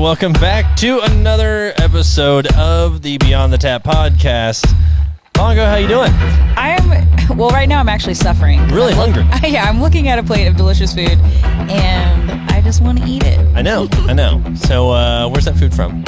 welcome back to another episode of the Beyond the Tap podcast. Bongo, how you doing? Right now I'm actually suffering. Really hungry. Yeah, I'm looking at a plate of delicious food, and I just want to eat it. I know. So, where's that food from?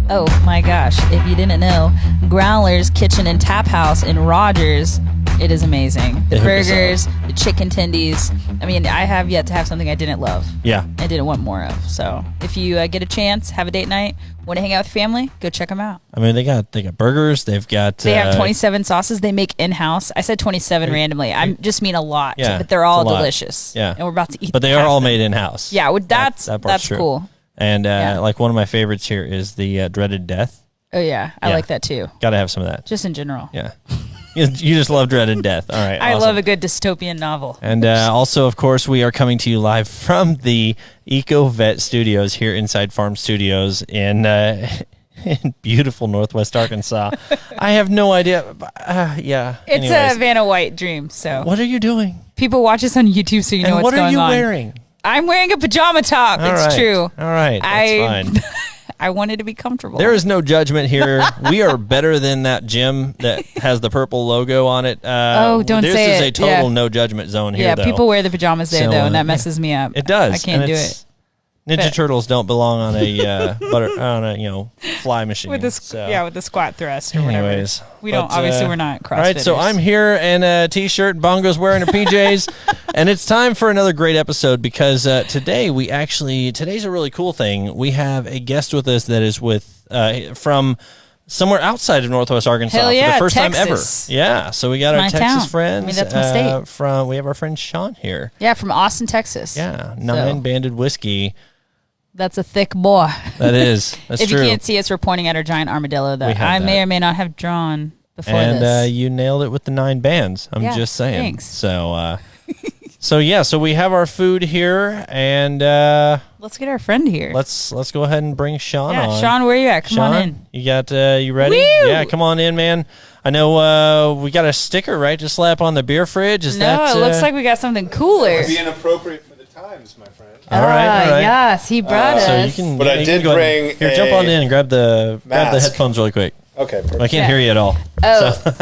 Oh my gosh, if you didn't know, Growler's Kitchen and Tap House in Rogers. It is amazing. The burgers, the chicken tendies. I mean, I have yet to have something I didn't love. Yeah. I didn't want more of. So if you get a chance, have a date night, want to hang out with family, go check them out. I mean, they got burgers. They have 27 sauces they make in-house. I said 27 randomly. I just mean a lot. Yeah, but they're all delicious. Yeah. And we're about to eat. But they are all made in-house. Yeah, that's true. cool. And like one of my favorites here is the Dreaded Death. Oh, yeah. I like that too. Got to have some of that. Just in general. Yeah. You just love Dreaded Death. All right. I love a good dystopian novel. And also, of course, we are coming to you live from the Eco Vet Studios here inside Farm Studios in beautiful Northwest Arkansas. I have no idea. It's a Vanna White dream. So what are you doing? People watch us on YouTube, so you know what's going on. What are you wearing? I'm wearing a pajama top. It's true. All right. That's fine. I wanted to be comfortable. There is no judgment here. We are better than that gym that has the purple logo on it. Don't say it. This is a total no judgment zone here, though. Yeah, people wear the pajamas there, though, and that messes me up. It does. I can't do it. Ninja Turtles don't belong on a fly machine. With the squat thrust or whatever. Anyways, we don't. Obviously, we're not CrossFitters. All right, so I'm here in a t-shirt. Bongo's wearing a PJs, and it's time for another great episode because today's a really cool thing. We have a guest with us that is from somewhere outside of Northwest Arkansas for the first Texas. time ever. Yeah, so we got our Texas town. friends. I mean, that's my state. We have our friend Sean here. Yeah, from Austin, Texas. Yeah, 9-banded whiskey. That's a thick boy. That is. That's if true. you can't see us, we're pointing at our giant armadillo that I may or may not have drawn before this. And you nailed it with the 9 bands. I'm just saying. Thanks. So, so we have our food here, and let's get our friend here. Let's go ahead and bring Sean on. Sean, where you at? Come on in. You ready? Woo! Yeah, come on in, man. I know we got a sticker, right, to slap on the beer fridge. It looks like we got something cooler. It'd be inappropriate for the times, my friend. All right. Yes, he brought us. So I did bring. Here, jump on in and grab the headphones really quick. Okay. Perfect. I can't hear you at all.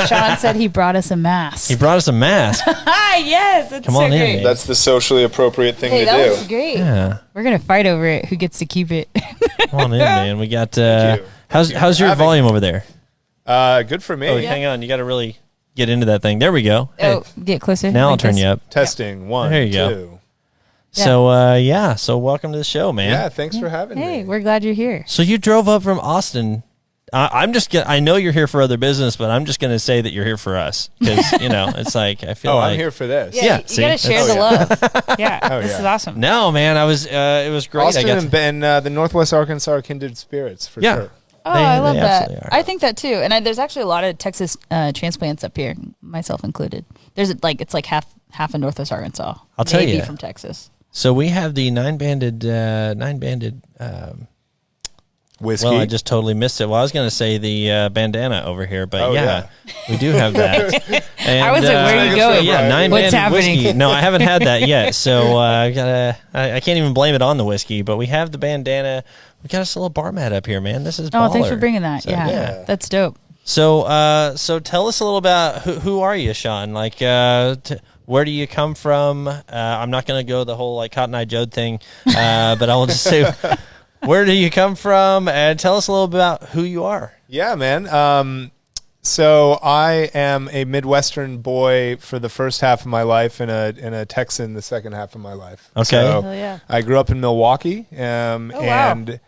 Sean said he brought us a mask. He brought us a mask. Yes, that's Come on in, great. man. That's the socially appropriate thing to that do. was great. Yeah. We're gonna fight over it. Who gets to keep it? Come on in, man. We got. Thank you. How's your volume over there? Good for me. Oh, hang on. You got to really get into that thing. There we go. Hey. Get closer. Now I'll turn you up. Testing. 1, There you 2. go. So welcome to the show, man. Yeah, thanks for having me. Hey, we're glad you're here. So you drove up from Austin. I know you're here for other business, but I'm just gonna say that you're here for us because it's like I feel like I'm here for this. Yeah, you gotta share the love. Yeah, this is awesome. No, man, it was great. Austin and the Northwest Arkansas are kindred spirits for sure. Oh, I love that. Are. I think that too. And there's actually a lot of Texas transplants up here, myself included. There's it's like half of Northwest Arkansas. I'll tell you. From Texas. So we have the 9-banded whiskey. Well, I just totally missed it. Well, I was going to say the bandana over here, but we do have that. And, I was like, where are you going? Yeah, 9-banded What's happening? whiskey. No, I haven't had that yet, so I can't even blame it on the whiskey. But we have the bandana. We got us a little bar mat up here, man. This is baller. Oh, thanks for bringing that. So, yeah, that's dope. So tell us a little about who are you, Sean? Like, where do you come from? I'm not going to go the whole like Cotton Eye Joe thing, but I will just say, where do you come from? And tell us a little bit about who you are. Yeah, man. So I am a Midwestern boy for the first half of my life and a Texan the second half of my life. Okay. So Hell yeah. I grew up in Milwaukee wow. and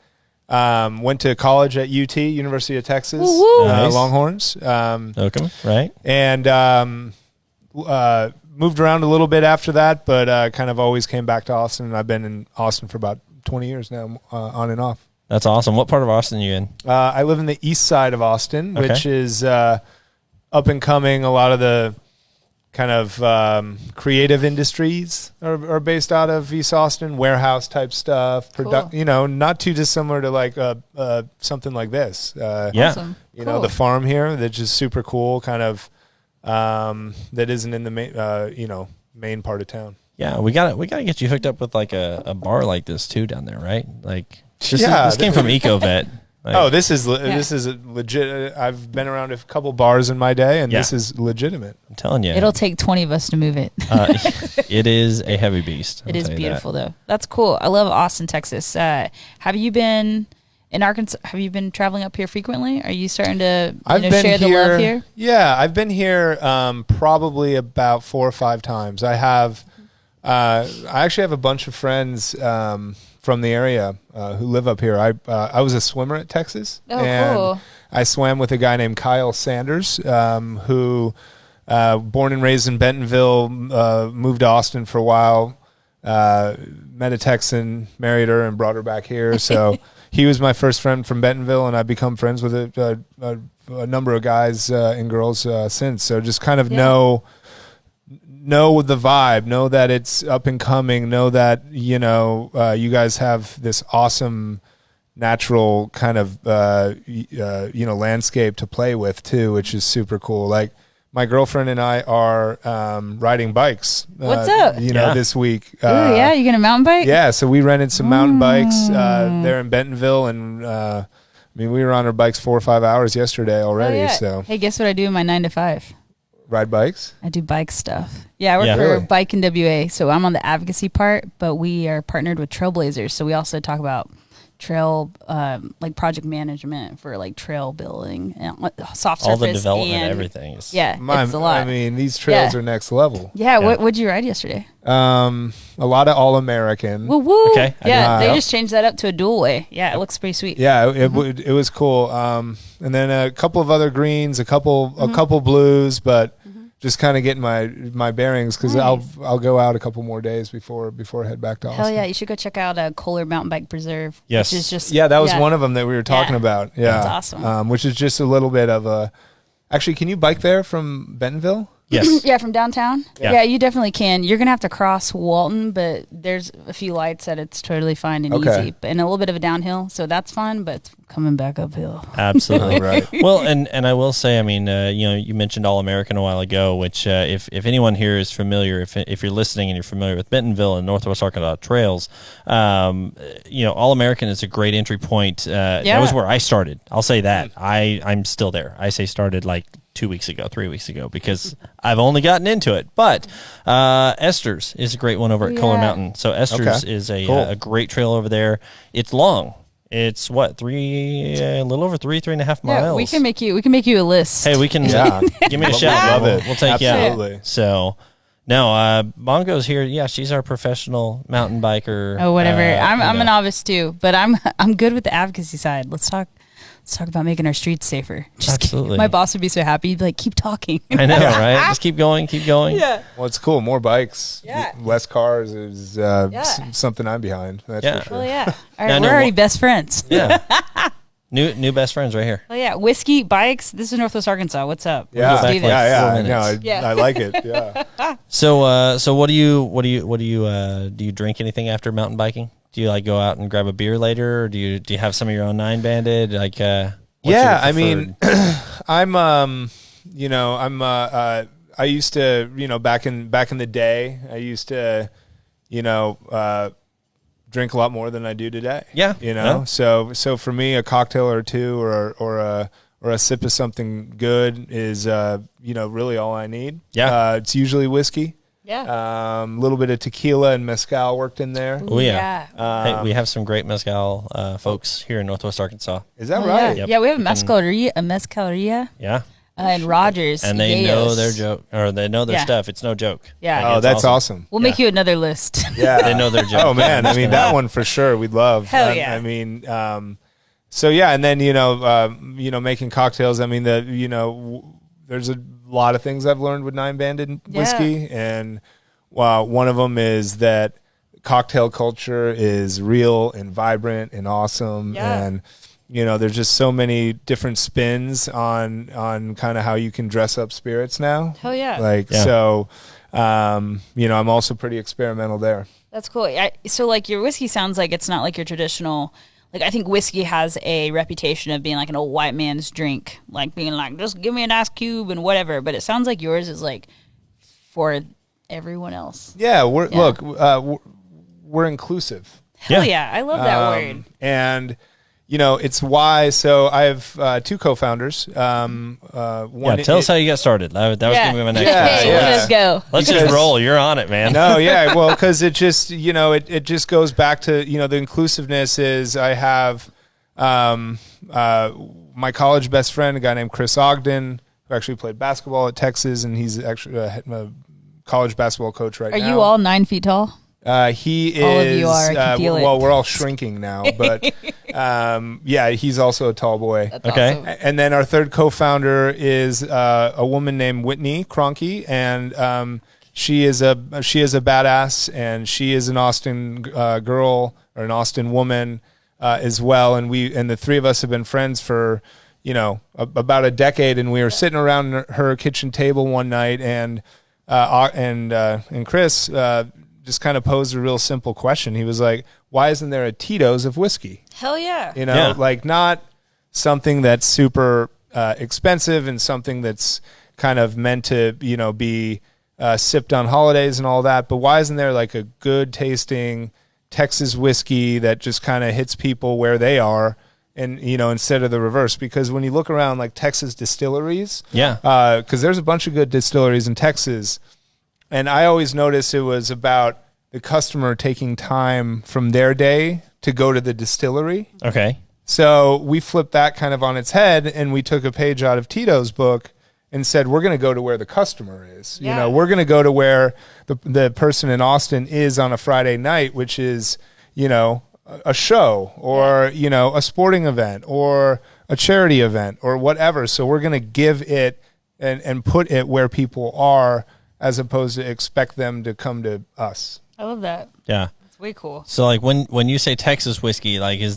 went to college at UT, University of Texas, Nice. Longhorns. Okay, right. And moved around a little bit after that, but kind of always came back to Austin. And I've been in Austin for about 20 years now, on and off. That's awesome. What part of Austin are you in? I live in the east side of Austin, Okay. which is up and coming. A lot of the kind of creative industries are based out of East Austin, warehouse type stuff. Cool. Not too dissimilar to like something like this. Yeah. Awesome. The farm here that's just super cool. Kind of that isn't in the main part of town. Yeah, we got to get you hooked up with like a bar like this too down there, right? Like This came from EcoVet. Like, this is legit. I've been around a couple bars in my day, and this is legitimate. I'm telling you, It'll take 20 of us to move it. it is a heavy beast. It is beautiful, though. That's cool. I love Austin, Texas. Have you been in Arkansas? Have you been traveling up here frequently? Are you starting to share the love here? Yeah, I've been here probably about 4 or 5 times. I actually have a bunch of friends from the area who live up here. I was a swimmer at Texas. Oh, and cool. I swam with a guy named Kyle Sanders, who born and raised in Bentonville, moved to Austin for a while, met a Texan, married her, and brought her back here. So he was my first friend from Bentonville, and I've become friends with a number of guys and girls since. So just kind of know the vibe, know that it's up and coming, know that, you guys have this awesome natural kind of, landscape to play with too, which is super cool. Like my girlfriend and I are riding bikes. What's up? This week. Ooh, yeah, you gonna mountain bike? Yeah, so we rented some mountain bikes there in Bentonville, and we were on our bikes 4 or 5 hours yesterday already. Oh, yeah. So hey, guess what I do in my 9 to 5? Ride bikes? I do bike stuff. Yeah, I work for Really? Bike in WA, so I'm on the advocacy part, but we are partnered with Trailblazers, so we also talk about trail, like project management for like trail building, and soft surface. all the development, and, everything is. Yeah, it's a lot. I mean, these trails Yeah. are next level. Yeah, what'd you ride yesterday? A lot of All-American. Woo woo. Okay. Yeah, they Yep. just changed that up to a dual way. Yeah, it looks pretty sweet. Yeah, it was cool. And then a couple of other greens, a couple blues, but just kind of getting my bearings because Nice. I'll go out a couple more days before I head back to Austin. Hell yeah, you should go check out Kohler Mountain Bike Preserve. Yes. Which is just Yeah, that was one of them that we were talking about. Yeah, That's awesome. Which is just a little bit of a. Actually, can you bike there from Bentonville? Yes. Yeah, from downtown. Yeah. Yeah, you definitely can. You're gonna have to cross Walton, but there's a few lights that it's totally fine and Okay. easy, and a little bit of a downhill, so that's fun. But it's coming back uphill. Absolutely. Right. Well, and I will say, I mean, you mentioned All-American a while ago, which if anyone here is familiar, if you're listening and you're familiar with Bentonville and Northwest Arkansas trails, All-American is a great entry point. That was where I started. I'll say that. I'm still there. I say started like 3 weeks ago, because I've only gotten into it. But Esther's is a great one over at Kohler Mountain. So Esther's is a great trail over there. It's long. It's what, a little over 3.5 miles. Yeah, we can make you a list. Hey, we can. Give me a shout. Love it. We'll take you out. Absolutely. So, no, Mongo's here. Yeah, she's our professional mountain biker. Oh, whatever. I'm a novice too, but I'm good with the advocacy side. Let's talk about making our streets safer. Just Absolutely. my boss would be so happy. He'd be like, keep talking. I know, right? Just keep going. Yeah. Well, it's cool. More bikes, Yeah. less cars is something I'm behind. That's for sure. Well, yeah. All Now, right, no, we're already what- best friends. Yeah. New best friends right here. Oh yeah, whiskey, bikes. This is Northwest Arkansas. What's up? Yeah, back Steven. like 4 I minutes. know. Yeah. I like it. Yeah. So what do you drink anything after mountain biking? Do you like go out and grab a beer later, or do you have some of your own 9-banded? Like, what's your I preferred- mean, I used to, back in the day, I used to, drink a lot more than I do today. Yeah. Yeah. So for me, a cocktail or two or a sip of something good is, really all I need. Yeah. It's usually whiskey. Yeah. A little bit of tequila and mezcal worked in there. Oh yeah. Hey, we have some great mezcal folks here in Northwest Arkansas. Is that Oh, right? Yeah. Yep. Yeah, we have a mezcaleria Yeah. in Rogers. And they Yayos. know their joke, or they know their Yeah. stuff. It's no joke. Yeah. Oh, It's that's awesome. We'll make you another list. Yeah. They know their joke. Oh man, I mean that one for sure. We'd love. Hell yeah. I mean, so yeah, and then making cocktails. I mean there's a lot of things I've learned with 9-banded whiskey, and one of them is that cocktail culture is real and vibrant and awesome, and there's just so many different spins on kind of how you can dress up spirits now. Hell yeah. So. I'm also pretty experimental there. That's cool. So like your whiskey sounds like it's not like your traditional. Like I think whiskey has a reputation of being like an old white man's drink, like being like just give me an ice cube and whatever. But it sounds like yours is like for everyone else. Yeah, we're inclusive. Hell yeah. I love that word. And, it's why. So I have two co-founders. One tell us how you got started. That was going to be my next question. Let's go. Let's just roll. You're on it, man. No, yeah. Well, because it just, it just goes back to, the inclusiveness is I have my college best friend, a guy named Chris Ogden, who actually played basketball at Texas, and he's actually a college basketball coach right now. Are you all 9 feet tall? He is. All of you are. I can feel it. Well, we're all shrinking now, but he's also a tall boy. That's okay. awesome. And then our third co-founder is a woman named Whitney Cronky, and she is a badass, and she is an Austin girl or an Austin woman as well. And the three of us have been friends for about a decade, and we were sitting around her kitchen table one night, and Chris just kind of posed a real simple question. He was like, "Why isn't there a Tito's of whiskey?" Hell yeah. Like not something that's super expensive and something that's kind of meant to be sipped on holidays and all that. But why isn't there like a good tasting Texas whiskey that just kind of hits people where they are? And, instead of the reverse, because when you look around like Texas distilleries, because there's a bunch of good distilleries in Texas, and I always noticed it was about the customer taking time from their day to go to the distillery. Okay. So we flipped that kind of on its head, and we took a page out of Tito's book and said, we're going to go to where the customer is. Yeah. We're going to go to where the person in Austin is on a Friday night, which is, a show or, a sporting event or a charity event or whatever. So we're going to give it and put it where people are, as opposed to expect them to come to us. I love that. Yeah. It's way cool. So like when you say Texas whiskey, like is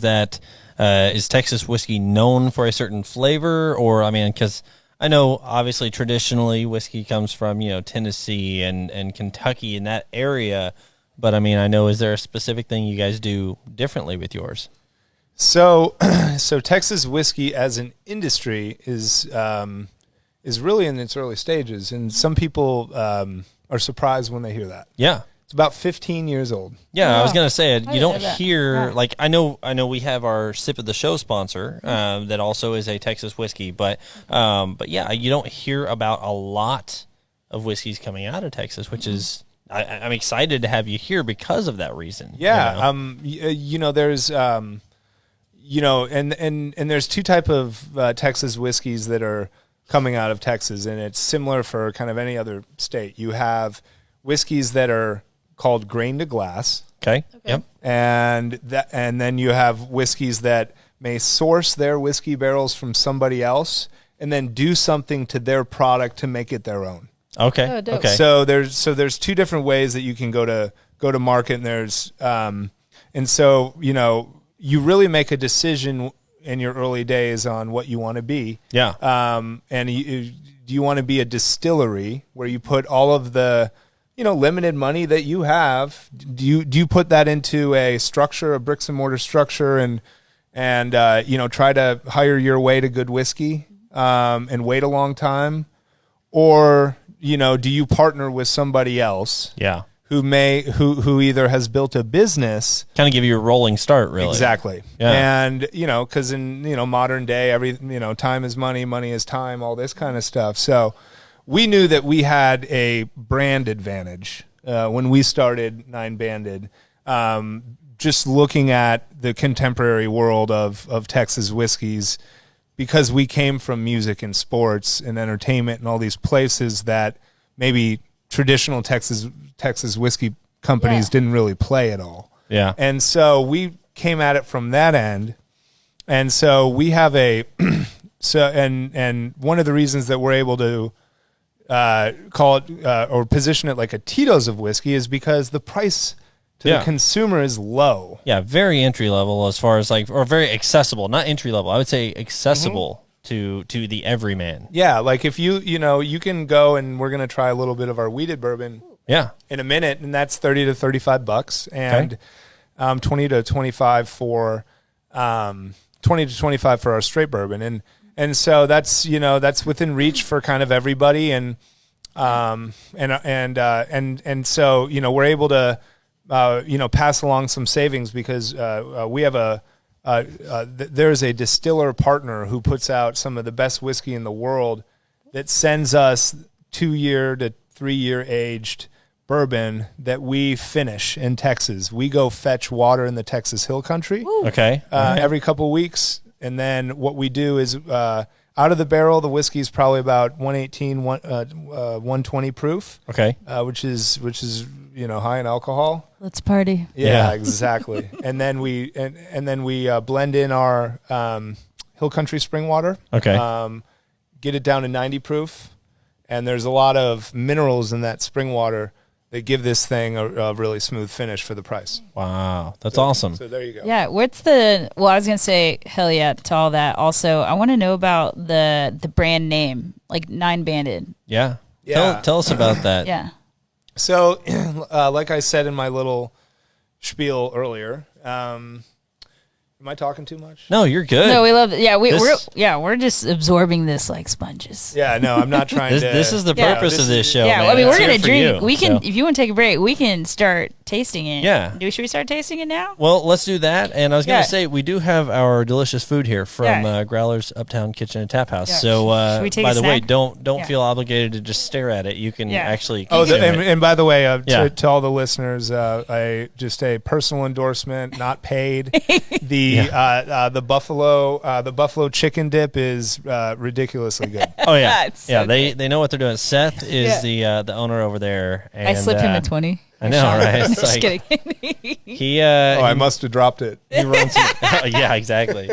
Texas whiskey known for a certain flavor? Or, I mean, because I know obviously traditionally whiskey comes from, Tennessee and Kentucky in that area. But I mean, I know, is there a specific thing you guys do differently with yours? So Texas whiskey as an industry is really in its early stages, and some people are surprised when they hear that. Yeah. It's about 15 years old. Yeah, I was gonna say you don't know that. hear like I know we have our Sip of the Show sponsor that also is a Texas whiskey, but yeah, you don't hear about a lot of whiskeys coming out of Texas, which is I'm excited to have you here because of that reason. Yeah, there's and there's two type of Texas whiskeys that are coming out of Texas, and it's similar for kind of any other state. You have whiskeys that are called grain to glass. Okay. Yep. And then you have whiskeys that may source their whiskey barrels from somebody else and then do something to their product to make it their own. Okay. Oh, dope. Okay. So there's two different ways that you can go to market, and there's and so you really make a decision in your early days on what you want to be. Yeah. And do you want to be a distillery where you put all of the limited money that you have? Do you put that into a structure, a bricks and mortar structure, and try to hire your way to good whiskey and wait a long time, or do you partner with somebody else? Yeah. Who either has built a business, Kind of give you a rolling start, really. exactly, Yeah. and because in modern day, time is money, money is time, all this kind of stuff. So we knew that we had a brand advantage when we started Nine Banded. Just looking at the contemporary world of Texas whiskeys, because we came from music and sports and entertainment and all these places that maybe traditional Texas whiskey companies didn't really play at all. Yeah. And so we came at it from that end. And so we have and one of the reasons that we're able to call it or position it like a Tito's of whiskey is because the price to the consumer is low. Yeah, very entry level as far as or very accessible, not entry level. I would say accessible to the everyman. Yeah, like if you can go, and we're going to try a little bit of our wheated bourbon in a minute, and that's $30 to $35 and 20 to 25 for our straight bourbon. And so that's that's within reach for kind of everybody, and so we're able to pass along some savings because we have there's a distiller partner who puts out some of the best whiskey in the world that sends us 2-year to 3-year aged bourbon that we finish in Texas. We go fetch water in the Texas Hill Country. Okay. Every couple of weeks. And then what we do is out of the barrel, the whiskey is probably about 118, 120 proof. Okay. Which is high in alcohol. Let's party. Yeah. Exactly. And then we blend in our Hill Country spring water. Okay. Get it down to 90 proof, and there's a lot of minerals in that spring water that give this thing a really smooth finish for the price. Wow, that's awesome. So there you go. Yeah, I was gonna say hell yeah to all that. Also, I want to know about the brand name, like 9-banded. Yeah. Yeah. Tell us about that. Yeah. So, like I said in my little spiel earlier, am I talking too much? No, you're good. No, we love it. Yeah, we're just absorbing this like sponges. Yeah, no, I'm not trying to. This is the purpose of this show. Yeah, man. I mean, we're It's gonna here for drink. you, We can, so. if you want to take a break, we can start tasting it. Yeah. Should we start tasting it now? Well, let's do that. And I was going Yeah. to say, we do have our delicious food here from Yeah. Growler's Uptown Kitchen and Tap House. Yeah. So, Should we take by a the way, snack? don't Yeah. feel obligated to just stare at it. You can Yeah. actually. Oh, consume it. and by the way, Yeah. to all the listeners, just a personal endorsement, not paid. The buffalo chicken dip is ridiculously good. Oh yeah, It's so yeah. They know what they're doing. Seth is the owner over there. And, I slipped him a 20. I know, right? It's Just like, kidding. he I must have dropped it. he runs. Yeah, exactly.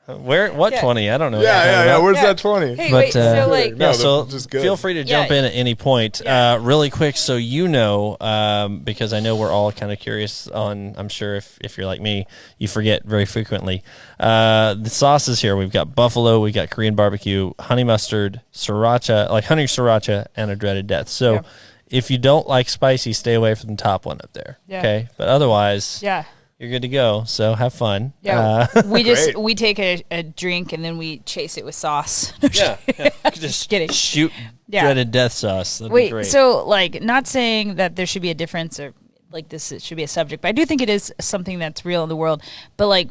Where? What 20? I don't know. what you're talking Yeah. about. Where's Yeah. that 20? Hey, But, wait, so like, Yeah, No, so that's just good. feel free to jump Yeah. in at any point. Yeah. Really quick, so because I know we're all kind of curious on, I'm sure if you're like me, you forget very frequently. The sauces here, we've got buffalo, we've got Korean barbecue, honey mustard, sriracha, like honey sriracha, and a dreaded death. So Yeah. if you don't like spicy, stay away from the top one up there. Yeah. Okay? But otherwise, yeah. you're good to go. So have fun. Yeah, Great. we take a drink and then we chase it with sauce. Yeah. Just kidding. shoot Yeah. dreaded death sauce. That'd be Wait, great. so like, not saying that there should be a difference or like this should be a subject, but I do think it is something that's real in the world. But like,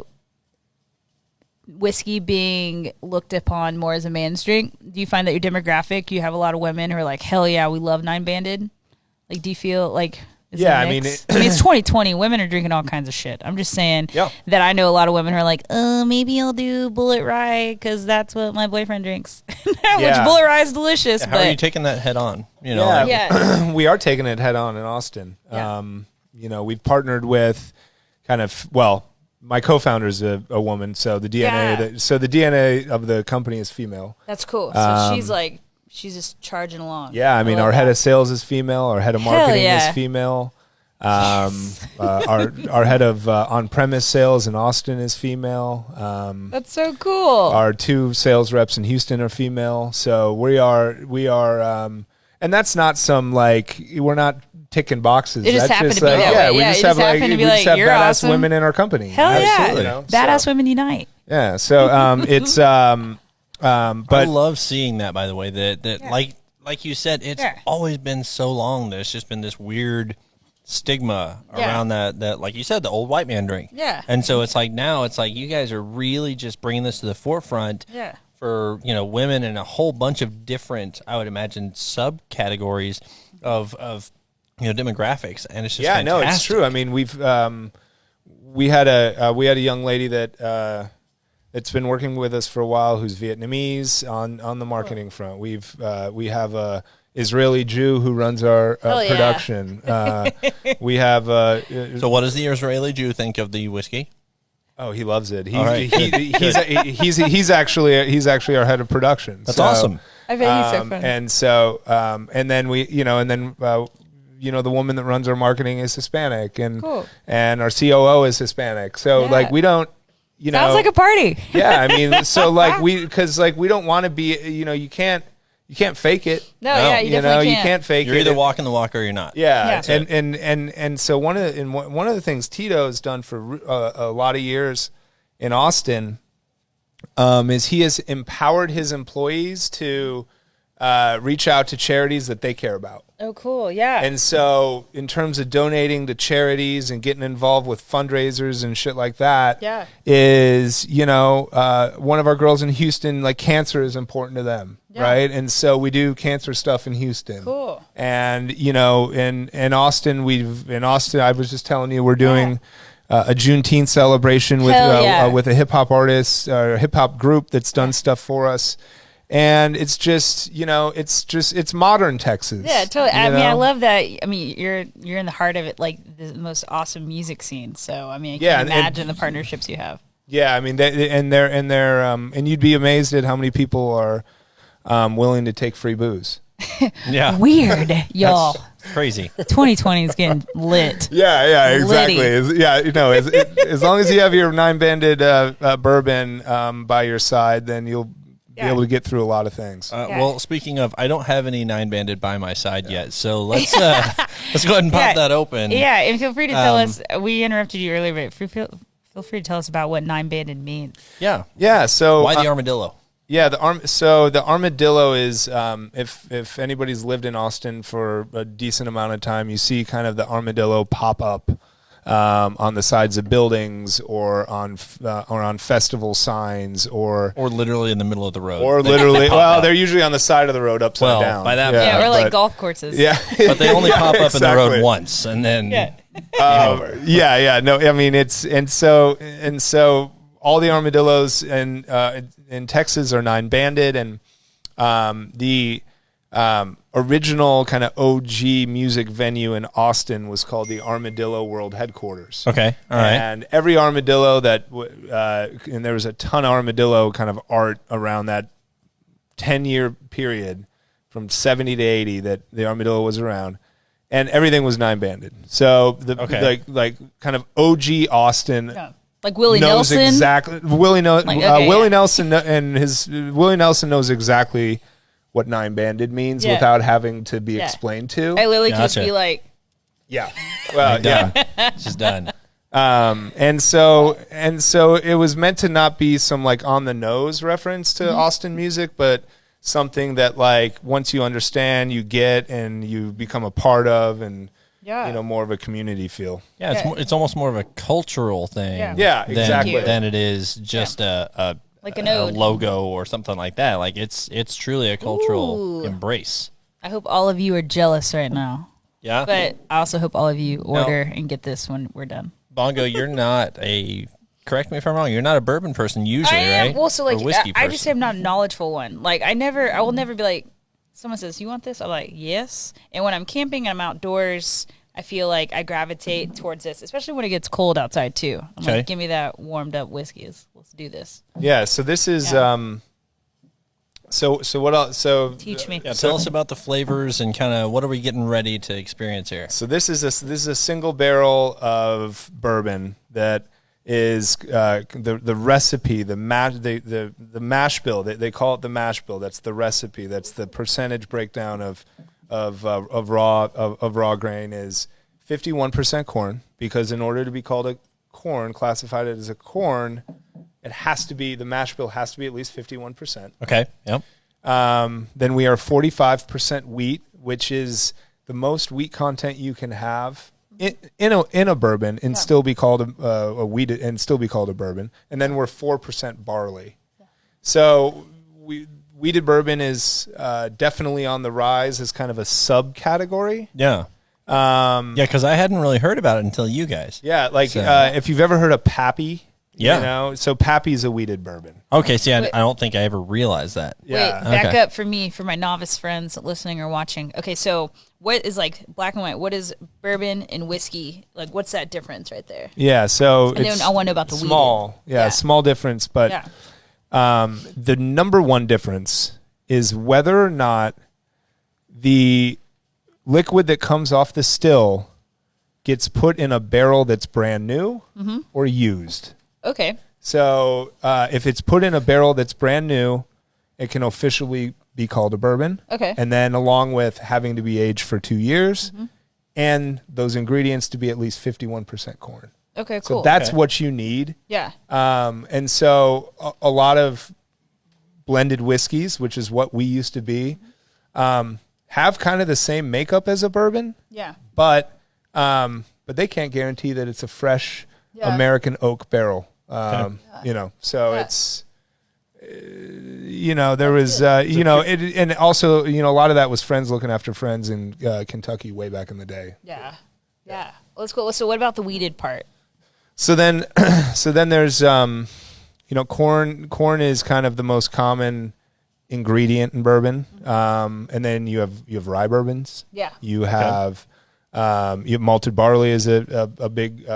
whiskey being looked upon more as a man's drink, do you find that your demographic, you have a lot of women who are like, hell yeah, we love 9-banded? Like, do you feel like? Is it Yeah, a I mean, mix? It's 2020. Women are drinking all kinds of shit. I'm just saying Yeah. that I know a lot of women who are like, maybe I'll do Bullet Rye because that's what my boyfriend drinks. Which Yeah. Bullet Rye is delicious. How but are you taking that head on? You know, Yeah. like- yeah, We are taking it head on in Austin. Yeah. We've partnered with my co-founder is a woman, so the DNA the DNA of the company is female. that's cool. So she's just charging along. Yeah, I mean, love our head that. of sales is female. Our head of Hell marketing yeah. is female. Our head of on-premise sales in Austin is female. That's so cool. Our 2 sales reps in Houston are female. So we are, and that's not some like we're not ticking boxes. It just that's happened just to be like, that yeah, way. we Yeah, just you have just like happen to we be just like, have "You're badass awesome." women in our company. Hell Absolutely, yeah, you know? badass So- women unite. Yeah. So it's I but love seeing that. By the way, that Yeah. like you said, it's Yeah. always been so long. There's just been this weird stigma Yeah. around that, like you said, the old white man drink. Yeah. And so it's like now it's like you guys are really just bringing this to the forefront. Yeah. For women and a whole bunch of different, I would imagine, subcategories of demographics, and it's just yeah, no, it's fantastic. true. I mean, we had a young lady that's been working with us for a while who's Vietnamese on the marketing front. We have a Israeli Jew who runs our Hell yeah. production. We have So, what does the Israeli Jew think of the whiskey? oh, he loves it. All right. He's actually our head of production. That's So, awesome. I bet he's so fun. And so and then the woman that runs our marketing is Hispanic, and Cool. and our COO is Hispanic. So Yeah. like we don't, Sounds like a party. yeah. I mean, so like we don't want to be, you can't fake it. No, yeah, you definitely you can't. can't fake You're it. either walking the walk or you're not. Yeah, Yeah. and so one of the things Tito has done for a lot of years in Austin is he has empowered his employees to reach out to charities that they care about. Oh, cool. Yeah. And so in terms of donating to charities and getting involved with fundraisers and shit like that, is, one of our girls in Houston, like cancer is important to them. Right. And so we do cancer stuff in Houston. Cool. And, in Austin, I was just telling you, we're doing a Juneteenth celebration with a hip hop artist, or a hip hop group that's done stuff for us. And it's just, it's modern Texas. Yeah, totally. I mean, I love that. I mean, you're in the heart of it, like the most awesome music scene. So, I mean, I can imagine the partnerships you have. Yeah, I mean, and you'd be amazed at how many people are willing to take free booze. Yeah. Weird, y'all. That's crazy. 2020 is getting lit. Yeah, exactly. As long as you have your 9-banded bourbon by your side, then you'll be able to get through a lot of things. Well, speaking of, I don't have any 9-banded by my side yet, so let's go ahead and pop that open. Yeah, and feel free to tell us. We interrupted you earlier, but feel free to tell us about what 9-banded means. Yeah. So why the armadillo? Yeah, the armadillo is if anybody's lived in Austin for a decent amount of time, you see kind of the armadillo pop up on the sides of buildings or on festival signs or literally in the middle of the road. Or literally, they're usually on the side of the road upside down. By that or like golf courses. Yeah, but they only pop up in the road once, and then No, I mean and so all the armadillos in Texas are 9-banded, and the original kind of OG music venue in Austin was called the Armadillo World Headquarters. Okay, all right. And every armadillo and there was a ton of armadillo kind of art around that 10-year period from 70 to 80 that the armadillo was around, and everything was 9-banded. So like kind of OG Austin. Yeah. Like Willie Nelson, exactly. Willie Nelson knows exactly what 9-banded means without having to be explained to. I literally could be like, it's just done. And so it was meant to not be some like on the nose reference to Austin music, but something that like once you understand, you get and you become a part of, and more of a community feel. Yeah, it's almost more of a cultural thing. Yeah, exactly. Than it is just a logo or something like that. Like it's truly a cultural embrace. I hope all of you are jealous right now. Yeah. But I also hope all of you order and get this when we're done. Bongo, you're not correct me if I'm wrong, you're not a bourbon person usually, I am, right? Well, so like, whiskey I just am not a knowledgeable one. Like I will never be like, someone says, you want this? I'm like, yes. And when I'm camping and I'm outdoors, I feel like I gravitate towards this, especially when it gets cold outside too. I'm like, give me that warmed up whiskey. Let's do this. Yeah. So this is, so what else? So teach me. Yeah, tell us about the flavors and kind of what are we getting ready to experience here? So this is a single barrel of bourbon that is the recipe, the mash bill. They call it the mash bill. That's the recipe. That's the percentage breakdown of raw grain is 51% corn, because in order to be called a corn, classified as a corn, the mash bill has to be at least 51%. Okay. Yep. Then we are 45% wheat, which is the most wheat content you can have in a bourbon and still be called a wheat and still be called a bourbon. And then we're 4% barley. Yeah. So wheated bourbon is definitely on the rise as kind of a subcategory. Yeah. Because I hadn't really heard about it until you guys. Yeah, if you've ever heard of Pappy. Yeah. So Pappy's a wheated bourbon. Okay, see, I don't think I ever realized that. Yeah. Wait, back up for my novice friends listening or watching. Okay, so what is like black and white? What is bourbon and whiskey? Like, what's that difference right there? Yeah, so and then I want to know about the small. Yeah, small difference, but the number one difference is whether or not the liquid that comes off the still gets put in a barrel that's brand new or used. Okay. So if it's put in a barrel that's brand new, it can officially be called a bourbon. Okay. And then along with having to be aged for 2 years and those ingredients to be at least 51% corn. Okay, cool. So that's what you need. Yeah. And so a lot of blended whiskeys, which is what we used to be, have kind of the same makeup as a bourbon. Yeah. But they can't guarantee that it's a fresh American oak barrel. So it's, there was, and also, a lot of that was friends looking after friends in Kentucky way back in the day. Yeah. Yeah. Let's go. So what about the weeded part? So then there's, corn is kind of the most common ingredient in bourbon. And then you have rye bourbons. Yeah. You have malted barley is a big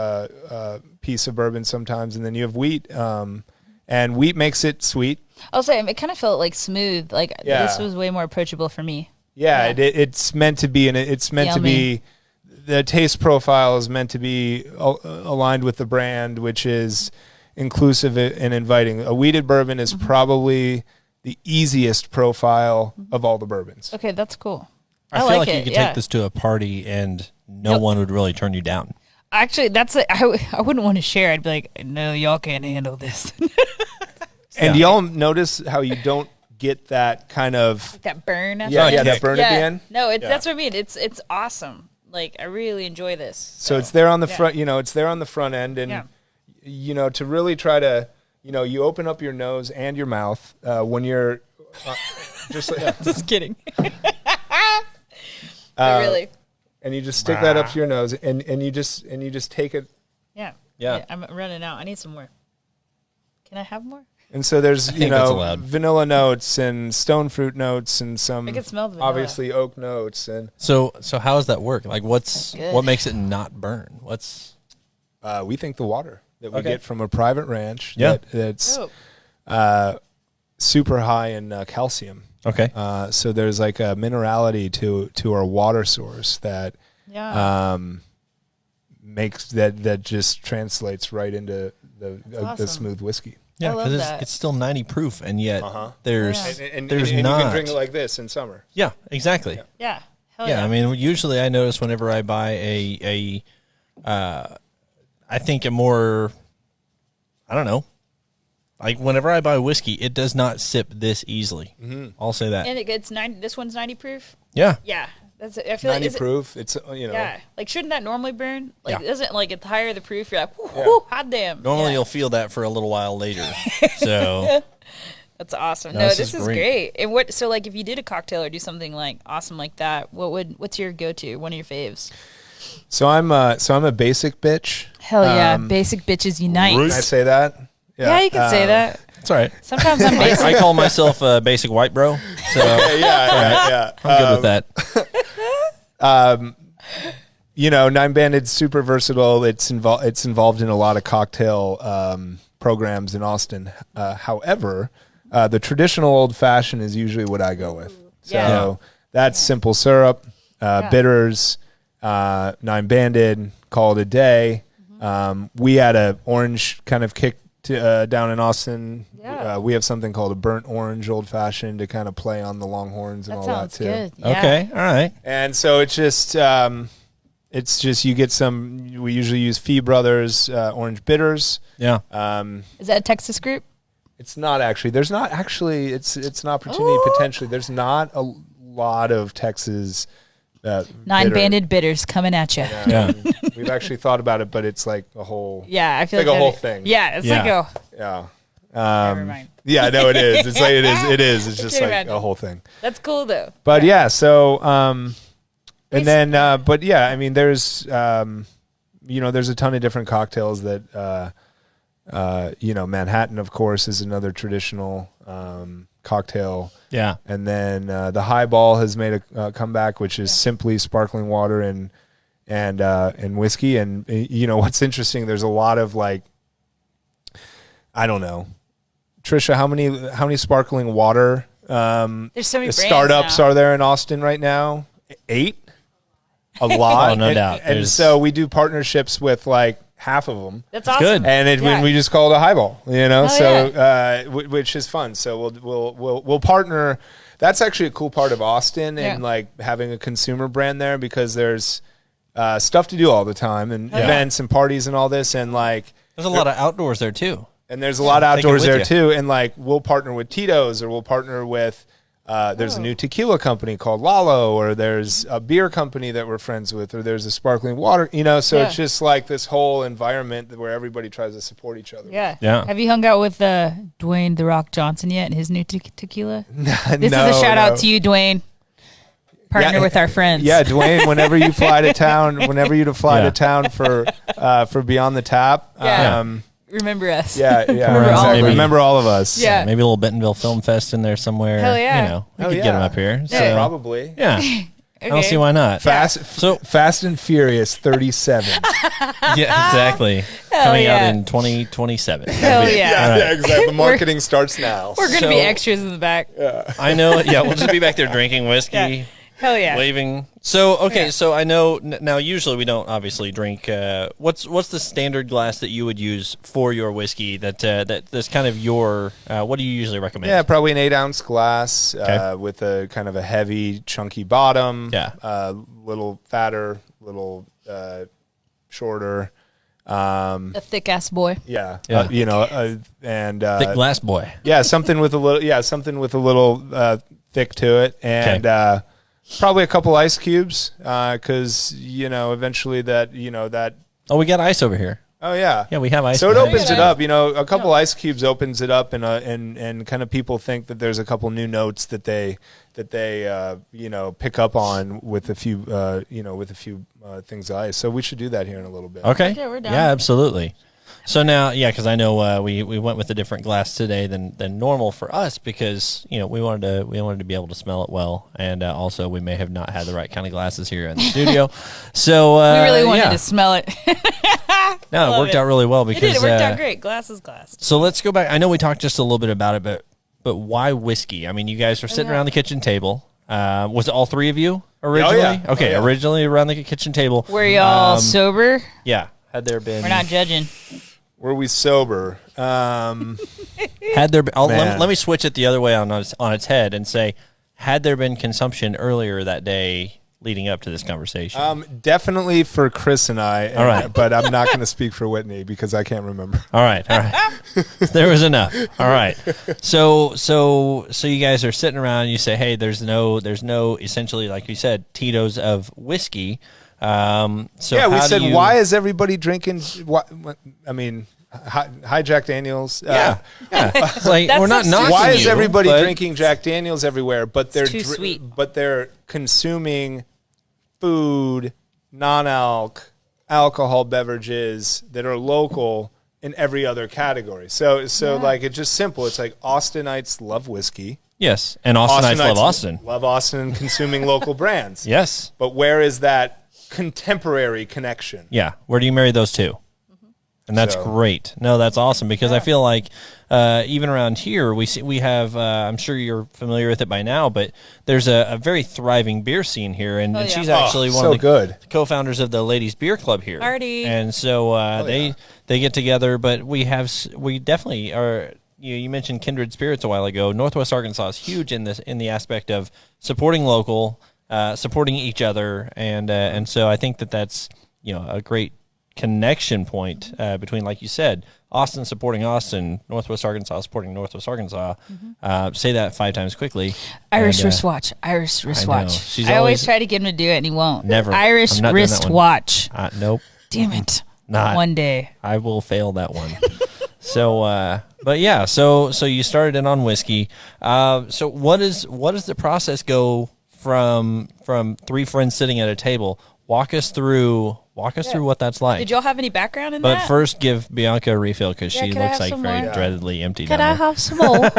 piece of bourbon sometimes, and then you have wheat, and wheat makes it sweet. I'll say it kind of felt like smooth. Like this was way more approachable for me. Yeah, it's meant to be, and it's meant to be. The taste profile is meant to be aligned with the brand, which is inclusive and inviting. A wheated bourbon is probably the easiest profile of all the bourbons. Okay, that's cool. I feel like you could take this to a party and no one would really turn you down. Actually, I wouldn't want to share. I'd be like, no, y'all can't handle this. And y'all notice how you don't get that kind of like that burn. That burn at the end. No, that's what I mean. It's awesome. Like I really enjoy this. So it's there on the front. It's there on the front end, and to really try to, you open up your nose and your mouth when you're just kidding. Really. And you just stick that up to your nose, and you just take it. Yeah. I'm running out. I need some more. Can I have more? And so there's vanilla notes and stone fruit notes and some I can smell the vanilla. Obviously oak notes. And so how does that work? Like what makes it not burn? We think the water that we get from a private ranch that's super high in calcium. Okay. So there's like a minerality to our water source that makes that just translates right into the smooth whiskey. Yeah, because it's still 90 proof, and yet there's and not. You can drink it like this in summer. Yeah, exactly. Yeah. Hell yeah. I mean, usually I notice whenever I buy I think a more, I don't know, like whenever I buy whiskey, it does not sip this easily. Mm-hmm. I'll say that. And it's 90. This one's 90 proof. Yeah. Yeah. I feel 90 proof. It's Yeah. Like shouldn't that normally burn? Like doesn't like the higher the proof, you're like, whoo, hot damn. Normally you'll feel that for a little while later. So that's awesome. No, this is great. And so like if you did a cocktail or do something like awesome like that, what's your go-to? One of your faves? So I'm a basic bitch. Hell yeah, basic bitches unite. Can I say that? Yeah, you can say that. That's all right. Sometimes I'm basic. I call myself a basic white bro. So yeah. I'm good with that. 9-banded, super versatile. It's involved in a lot of cocktail programs in Austin. However, the traditional old fashioned is usually what I go with. So that's simple syrup, bitters, 9-banded, call it a day. We had a orange kind of kick down in Austin. We have something called a burnt orange old fashioned to kind of play on the Longhorns and all that too. Good. Yeah. Okay, all right. And so it's just you get some. We usually use Fee Brothers orange bitters. Yeah. Is that a Texas group? It's not actually. There's not actually. It's an opportunity potentially. There's not a lot of Texas. 9-banded bitters coming at you. Yeah. We've actually thought about it, but it's like a whole. Yeah, I feel like a whole thing. Yeah, it's like a. Yeah. Never mind. Yeah, no, it is. It's like it is. It's just like a whole thing. That's cool though. But so and then but yeah, I mean there's there's a ton of different cocktails that Manhattan of course is another traditional cocktail. Yeah. And then the highball has made a comeback, which is simply sparkling water and whiskey. And what's interesting, there's a lot of like, I don't know, Trisha, how many sparkling water there's so many startups are there in Austin right now? 8? A lot. Oh, no doubt. And so we do partnerships with like half of them. That's awesome. Good. And we just call it a highball, which is fun. So we'll partner. That's actually a cool part of Austin and like having a consumer brand there because there's stuff to do all the time and events and parties and all this and like there's a lot of outdoors there too. And there's a lot of outdoors there too. And like we'll partner with Tito's or we'll partner with There's a new tequila company called Lalo, or there's a beer company that we're friends with, or there's a sparkling water, so it's just like this whole environment where everybody tries to support each other. Yeah. Yeah. Have you hung out with Dwayne The Rock Johnson yet and his new tequila? This is No, a shout out no. to you, Dwayne. Partner with our friends. Yeah, Dwayne, whenever you fly to town, to town for Beyond the Tap, Yeah. Remember us. yeah, Remember all exactly. of us. Remember all of us. Yeah. Maybe a little Bentonville Film Fest in there somewhere. Hell yeah. We could get them up here. Yeah, So, probably. yeah. I don't see why not. Fast and Furious 37. Yeah, exactly. Coming out in 2027. Hell yeah. All right. Exactly. The marketing starts now. We're going to be extras in the back. I know. Yeah, we'll just be back there drinking whiskey. Yeah. Hell yeah. Waving. So, okay, so I know now usually we don't obviously drink. What's the standard glass that you would use for your whiskey that's kind of your, what do you usually recommend? Yeah, probably an 8-ounce glass Okay. with a kind of a heavy, chunky bottom. Yeah. Little fatter, little shorter. A thick ass boy. Yeah. Yeah. And Thick glass boy. yeah, something with a little thick to it, and probably a couple ice cubes, because eventually that. Oh, we got ice over here. Oh yeah, Yeah, we have ice. so it behind opens us. it up. A couple ice cubes opens it up, and kind of people think that there's a couple new notes that they pick up on with a few things of ice. So we should do that here in a little bit. Okay. Yeah, we're down. Yeah, absolutely. So now, because I know we went with a different glass today than normal for us because we wanted to be able to smell it well, and also we may have not had the right kind of glasses here in the studio. So We really wanted to smell it. No, it worked out really well It because did. It worked out great. Glass is glass. So let's go back. I know we talked just a little bit about it, but why whiskey? I mean, you guys were sitting around the kitchen table. Was it all three of you originally? yeah. Okay, Oh, yeah. Originally around the kitchen table. Were y'all sober? Yeah. Had there been? We're not judging. Were we sober? Had there been? Man. Let me switch it the other way on its head and say, had there been consumption earlier that day leading up to this conversation? Definitely for Chris and I. All right. But I'm not going to speak for Whitney because I can't remember. All right. There was enough. All right. So you guys are sitting around and you say, hey, there's no essentially, like you said, Tito's of whiskey. So Yeah, we how said, do you, why is everybody drinking? Hi, Jack Daniels. Yeah. It's like That's we're not so knocking Why is you, everybody but- drinking Jack Daniels everywhere? But they're too sweet. But they're consuming food, alcohol beverages that are local in every other category. So like it's just simple. It's like Austinites love whiskey. Yes, and Austinites love Austin. Love Austin and consuming local brands. Yes. But where is that contemporary connection? Yeah. Where do you marry those two? And that's So- great. No, that's awesome because I feel like even around here we have. I'm sure you're familiar with it by now, but there's a very thriving beer scene here, and yeah. she's actually one so of the good. co-founders of the Ladies Beer Club here. Party. And so they get together, but we definitely are. You mentioned Kindred Spirits a while ago. Northwest Arkansas is huge in the aspect of supporting local, supporting each other, and so I think that's a great connection point between, like you said, Austin supporting Austin, Northwest Arkansas supporting Northwest Arkansas. Say that 5 times quickly. Irish And, wristwatch. Irish wristwatch. She's I always always- try to get him to do it, and he won't. Never. Irish I'm not doing that one. wristwatch. Nope, Damn it. not One day. I will fail that one. So, but yeah, so you started in on whiskey. So what is the process go from 3 friends sitting at a table? Walk us through what that's like. Did y'all have any background in But that? first, give Bianca a refill because Yeah, she could I looks have like some very more? dreadedly empty. Could down I there. have some more?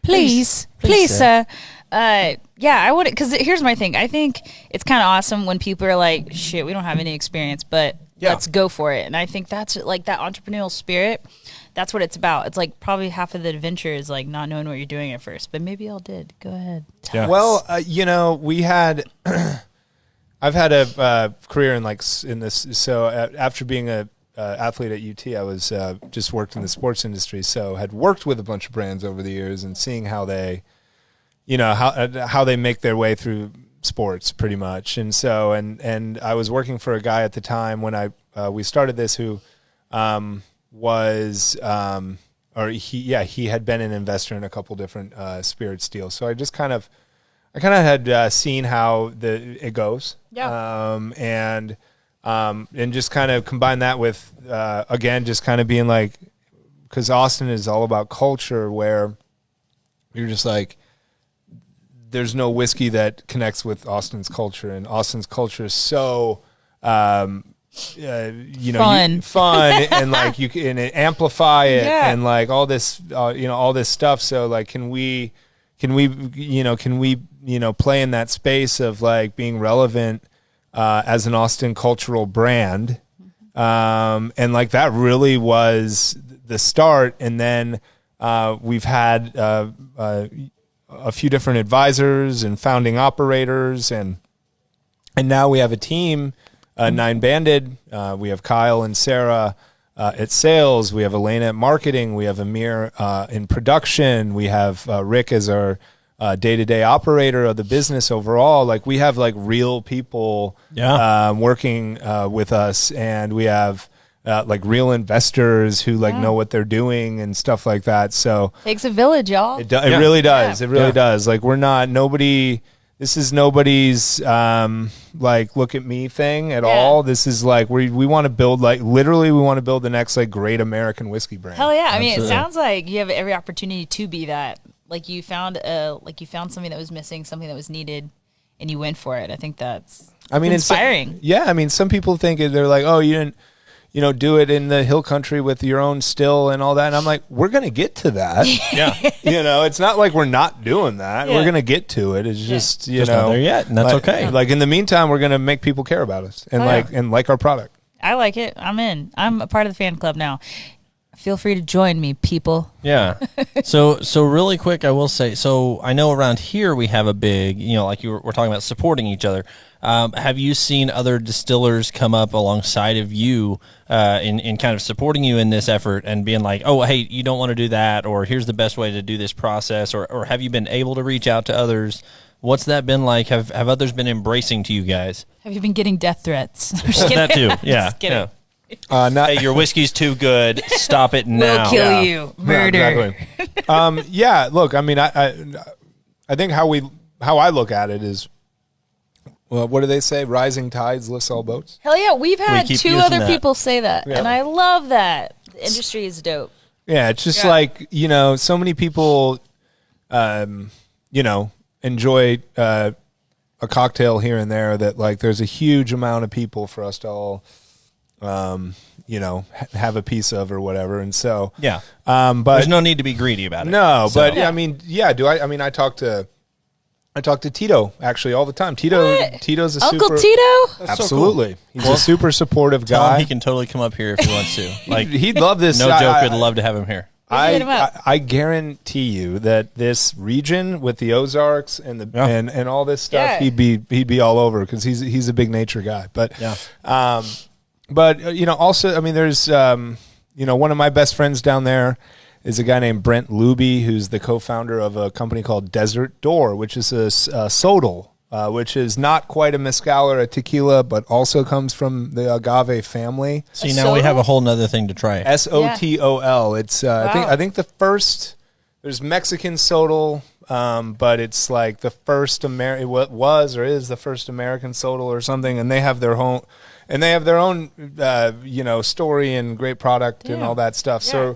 Please, sir. Yeah, I would, because here's my thing. I think it's kind of awesome when people are like, shit, we don't have any experience, but let's go for it. And I think that's like that entrepreneurial spirit. That's what it's about. It's like probably half of the adventure is like not knowing what you're doing at first, but maybe y'all did. Go ahead. Yeah. Well, we had. I've had a career in this. So after being a athlete at UT, I was just worked in the sports industry. So had worked with a bunch of brands over the years and seeing how they, how they make their way through sports pretty much. And so and I was working for a guy at the time when we started this who he had been an investor in a couple different spirits deals. So I just kind of kind of had seen how it goes. Yeah. And just kind of combine that with again, just kind of being like, because Austin is all about culture, where you're just like, there's no whiskey that connects with Austin's culture, and Austin's culture is so fun and like you can amplify it and like all this all this stuff. So like can we play in that space of like being relevant as an Austin cultural brand, and like that really was the start. And then we've had a few different advisors and founding operators, and now we have a team, 9-banded. We have Kyle and Sarah at sales. We have Elena at marketing. We have Amir in production. We have Rick as our day-to-day operator of the business overall. Like we have like real people working with us, and we have like real investors who like know what they're doing and stuff like that. So takes a village, y'all. It really does. It really does. Like this is nobody's like look at me thing at all. This is like we want to build, like literally we want to build the next like great American whiskey brand. Hell yeah. I mean, it sounds like you have every opportunity to be that. Like you found something that was missing, something that was needed, and you went for it. I think that's inspiring. I mean, some people think they're like, oh, you didn't do it in the hill country with your own still and all that. And I'm like, we're going to get to that. It's not like we're not doing that. We're going to get to it. It's just, not there yet. And that's okay. Like in the meantime, we're going to make people care about us and and like our product. I like it. I'm in. I'm a part of the fan club now. Feel free to join me, people. Yeah. So really quick, I will say, so I know around here we have a big, like we're talking about supporting each other. Have you seen other distillers come up alongside of you in kind of supporting you in this effort and being like, oh, hey, you don't want to do that, or here's the best way to do this process, or have you been able to reach out to others? What's that been like? Have others been embracing to you guys? Have you been getting death threats? That too, yeah. Just kidding. Yeah. Hey, your whiskey's too good. Stop it now. We'll kill you. Murder. Yeah, exactly. Look, I mean, I think how I look at it is, well, what do they say? Rising tides lifts all boats. Hell yeah, we've had two other people say that, and I love that. The industry is dope. Yeah, it's just like so many people, enjoy a cocktail here and there. That like there's a huge amount of people for us to all. Have a piece of or whatever. And so, but there's no need to be greedy about it. No, so. But I mean, I talk to Tito actually all the time. Tito's a Uncle super, Tito? Absolutely. So cool. He's a super supportive guy. He can totally come up here if he wants to. Like he'd love this. No joke. We'd love to have him here. I guarantee you that this region with the Ozarks and the and all this stuff, he'd be all over because he's a big nature guy. But But, also, I mean, there's, one of my best friends down there is a guy named Brent Luby, who's the co-founder of a company called Desert Door, which is a sodal, which is not quite a mezcal or a tequila, but also comes from the agave family. See, now we have a whole nother thing to try. SOTOL. It's, I think the first, there's Mexican sodal, but it's like the first what was or is the first American sodal or something, and they have their own... And they have their own, story and great product and all that stuff. Yeah.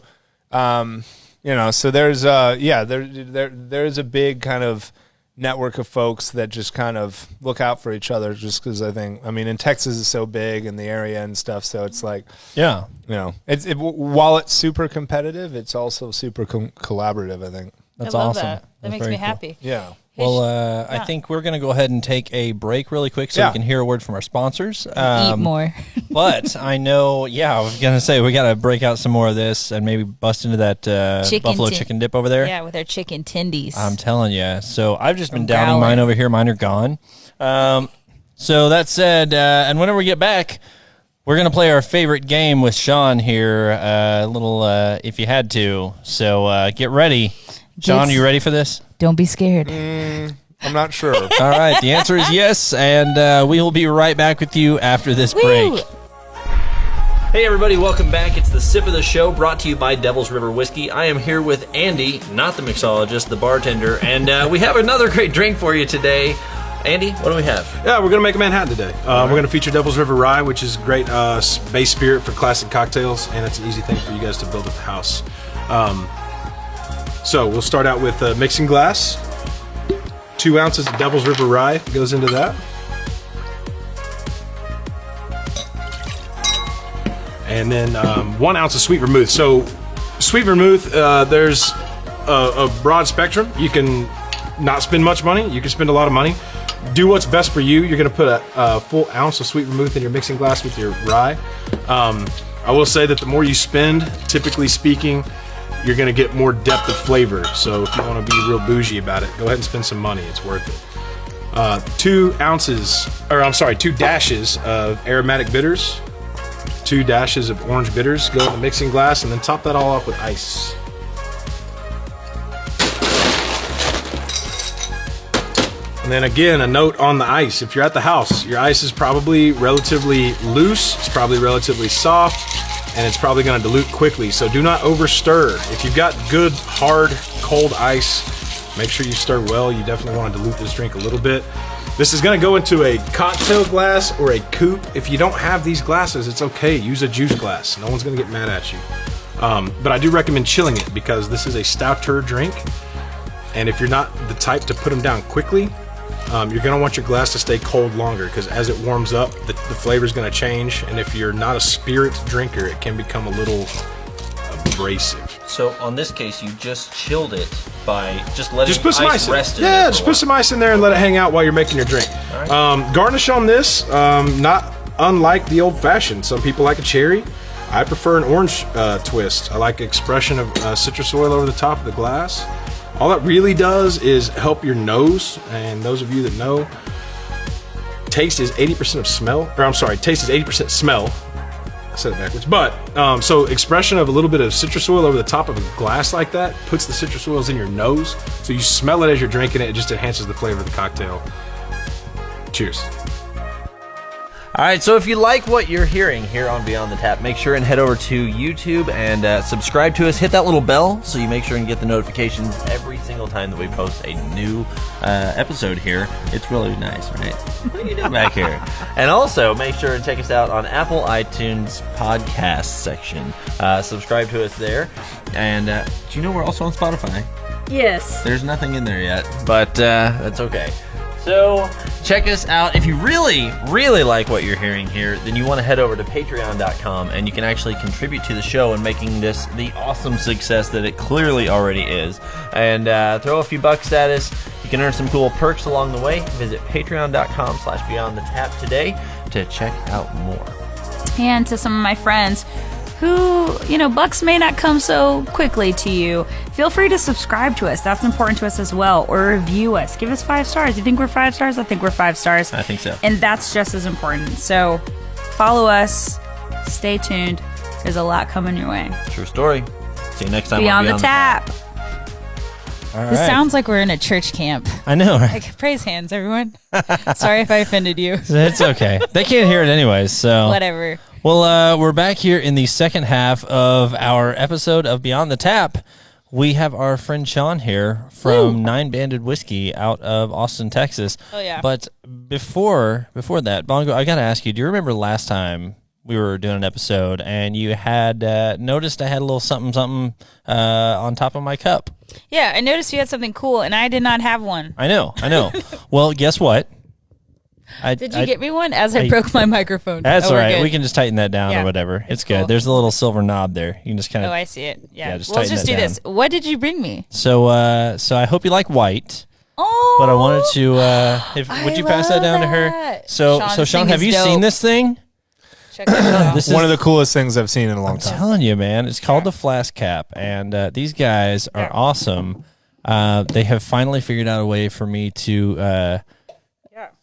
So, there's, there's a big kind of network of folks that just kind of look out for each other. Just because and Texas is so big in the area and stuff. So it's like, while it's super competitive, it's also super collaborative. I think that's awesome. That makes me happy. Yeah. Well, I think we're going to go ahead and take a break really quick so we can hear a word from our sponsors. Eat more. But I know, I was going to say, we got to break out some more of this and maybe bust into that buffalo chicken dip over there. Yeah, with our chicken tendies. I'm telling you. So I've just been downing mine over here. Mine are gone. So that said, and whenever we get back, we're going to play our favorite game with Sean here, a little If You Had To. So get ready. Sean, are you ready for this? Don't be scared. I'm not sure. All right. The answer is yes, and we will be right back with you after this break. Hey everybody, welcome back. It's the Sip of the Show, brought to you by Devil's River Whiskey. I am here with Andy, not the mixologist, the bartender, and we have another great drink for you today. Andy, what do we have? Yeah, we're going to make a Manhattan today. We're going to feature Devil's River Rye, which is great base spirit for classic cocktails, and it's an easy thing for you guys to build at the house. So we'll start out with a mixing glass. 2 ounces of Devil's River Rye goes into that. And then 1 ounce of sweet vermouth. So sweet vermouth, there's a broad spectrum. You can not spend much money. You can spend a lot of money. Do what's best for you. You're going to put a full ounce of sweet vermouth in your mixing glass with your rye. I will say that the more you spend, typically speaking, you're going to get more depth of flavor. So if you want to be real bougie about it, go ahead and spend some money. It's worth it. 2 dashes of aromatic bitters. 2 dashes of orange bitters go in the mixing glass, and then top that all up with ice. And then again, a note on the ice. If you're at the house, your ice is probably relatively loose, it's probably relatively soft, and it's probably going to dilute quickly. So do not over stir. If you've got good, hard, cold ice, make sure you stir well. You definitely want to dilute this drink a little bit. This is going to go into a cocktail glass or a coupe. If you don't have these glasses, it's okay. Use a juice glass. No one's going to get mad at you. But I do recommend chilling it because this is a stouter drink. And if you're not the type to put them down quickly, you're going to want your glass to stay cold longer because as it warms up, the flavor is going to change. And if you're not a spirit drinker, it can become a little abrasive. So on this case, you just chilled it by just letting put some ice rest in there. there. Yeah, just put some ice in there and let it hang out while you're making your drink. Right. Garnish on this, not unlike the old fashioned. Some people like a cherry. I prefer an orange twist. I like expression of citrus oil over the top of the glass. All that really does is help your nose. And those of you that know, taste is 80% of smell. Or I'm sorry, taste is 80% smell. I said it backwards. But, so expression of a little bit of citrus oil over the top of a glass like that puts the citrus oils in your nose. So you smell it as you're drinking it. It just enhances the flavor of the cocktail. Cheers. All right, so if you like what you're hearing here on Beyond the Tap, make sure and head over to YouTube and subscribe to us. Hit that little bell so you make sure and get the notifications every single time that we post a new episode here. It's really nice, right? What are you doing back here? And also, make sure and check us out on Apple iTunes podcast section. Subscribe to us there. And do you know we're also on Spotify? Yes. There's nothing in there yet, but that's okay. So check us out. If you really, really like what you're hearing here, then you want to head over to patreon.com and you can actually contribute to the show and making this the awesome success that it clearly already is. And throw a few bucks at us. You can earn some cool perks along the way. Visit patreon.com/beyondthetap today to check out more. And to some of my friends who, bucks may not come so quickly to you, feel free to subscribe to us. That's important to us as well. Or review us. Give us 5 stars. You think we're 5 stars? I think we're 5 stars. I think so. And that's just as important. So follow us. Stay tuned. There's a lot coming your way. True story. See you next time. Beyond the Tap. All This right. sounds like we're in a church camp. I know, right? Like, praise hands, everyone. Sorry if I offended you. It's okay. They can't hear it anyways, so. Whatever. Well, we're back here in the second half of our episode of Beyond the Tap. We have our friend Sean here from Nine Banded Whiskey out of Austin, Texas. Oh, yeah. But before that, Bongo, I got to ask you, do you remember last time we were doing an episode and you had noticed I had a little something on top of my cup? Yeah, I noticed you had something cool, and I did not have one. I know. Well, guess what? Did you get me one? As I broke my microphone. That's all right. Good. We can just tighten that down or whatever. It's good. Cool. There's a little silver knob there. You can just kind of. Oh, I see it. Yeah. just Well, let's tighten just that do this. down. What did you bring me? So I hope you like white. Oh. But I wanted to. Would you pass that down to her? that. So Sean, so this Sean, thing have is you dope. seen this thing? Check this out. This is One of the coolest things I've seen in a long I'm time. telling you, man. It's called the Flask Cap, and these guys are awesome. They have finally figured out a way for me to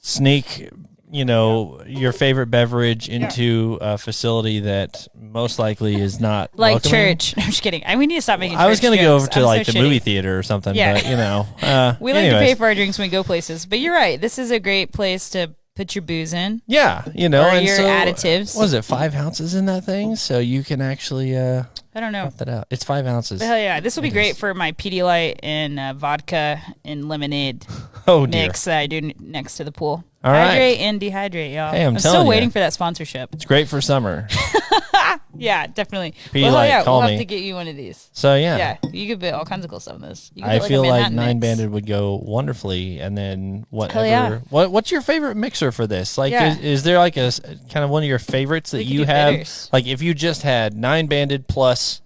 sneak, your favorite beverage into a facility that most likely is not Like welcoming. church. I'm just kidding. We need to stop making I was going to go over to I'm like so the shitty. movie theater or something, Yeah. but We like to anyways. pay for our drinks when we go places. But you're right. This is a great place to put your booze in. Yeah, you know, Or and your so, additives. Was it 5 ounces in that thing? So you can actually I don't know. cut that out. It's 5 ounces. Hell yeah, this will be great for my Pedialyte and vodka and lemonade Oh dear. mix that I do next to the pool. All right. Hydrate and dehydrate, y'all. Hey, I'm still telling waiting ya. for that sponsorship. It's great for summer. Yeah, definitely. Pedialyte, Well, yeah, call we'll me. have to get you one of these. So yeah. Yeah, you could put all kinds of cool stuff in this. You could I put, feel a like Manhattan 9 mix. banded would go wonderfully, and then whatever. yeah. What's your favorite mixer for this? Like, Yeah. is there like a kind of one of your favorites that We could you do have? bitters. Like, if you just had 9 banded plus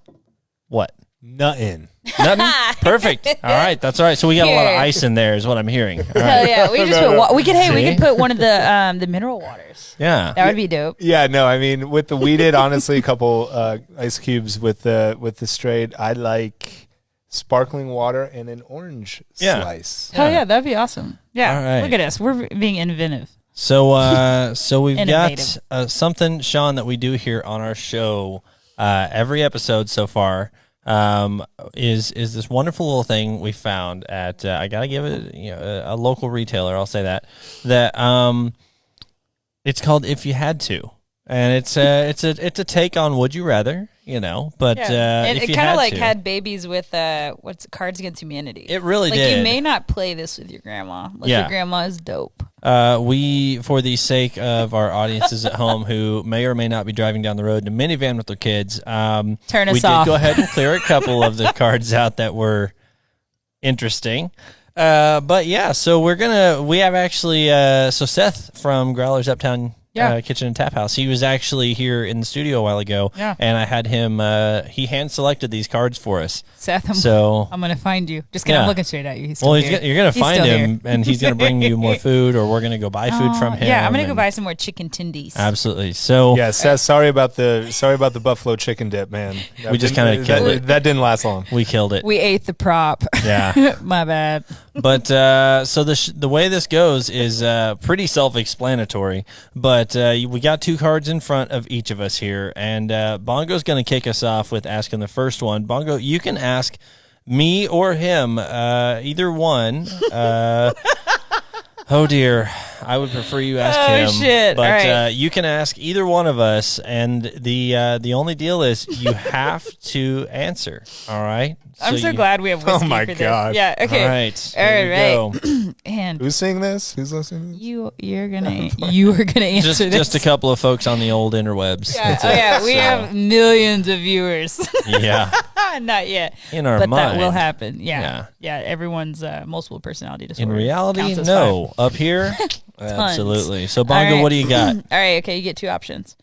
what? Nothing. Nothing. Perfect. All right, that's all right. So we got a lot of Here. ice in there, is what I'm hearing. All Hell right. yeah, we just put we could we See? could put one of the mineral waters. Yeah. That would be dope. Yeah, no, I mean with the weeded, honestly, a couple ice cubes with the straight. I like sparkling water and an orange Yeah. slice. Hell yeah, that'd be awesome. Yeah, All right. look at us, we're being innovative. So, so we've Innovative. got something, Sean, that we do here on our show every episode so far. Is this wonderful little thing we found at I gotta give it a local retailer. I'll say that it's called If You Had To, and it's a take on Would You Rather, but and if it you kind of had like to, had babies with What's it, Cards Against Humanity. it really like did. you may not play this with your grandma. Like Yeah. your grandma is dope. We, for the sake of our audiences at home who may or may not be driving down the road in a minivan with their kids, Turn we us did off. go ahead and clear a couple of the cards out that were interesting. But yeah, so we have actually, so Seth from Growler's Uptown Kitchen and Tap House, he was actually here in the studio a while ago, and I had him, he hand selected these cards for us. Seth, I'm gonna find you. Just kidding, Yeah. I'm looking straight at you. He's still here. You're gonna He's find still him, and he's gonna bring you more food, or we're gonna go buy food from him. Yeah, I'm gonna go and- buy some more chicken tendies. Absolutely. So Yeah, Seth, sorry about the buffalo chicken dip, man. We just kinda killed it. That didn't last long. we killed it. We ate the prop. Yeah. My bad. But so the way this goes is pretty self-explanatory. But we got 2 cards in front of each of us here, and Bongo's going to kick us off with asking the first one. Bongo, you can ask me or him, either one. Oh dear, I would prefer you ask him. Oh, shit. But All right. you can ask either one of us, and the only deal is you have to answer. All right. I'm so you- glad we have whiskey my for this. God. Yeah. Okay. All right. All here right. we go. And Who's seeing this? Who's listening to this? you're gonna answer Just this. just a couple of folks on the old interwebs. Yeah, That's oh it. yeah, we So, have millions of viewers. yeah, Not yet, in our but mind. that will happen. Yeah, Yeah. yeah. Everyone's multiple personality disorder. In reality, counts as no. Up here, absolutely. So, Bongo, All right. what do you got? All right, okay, you get 2 options.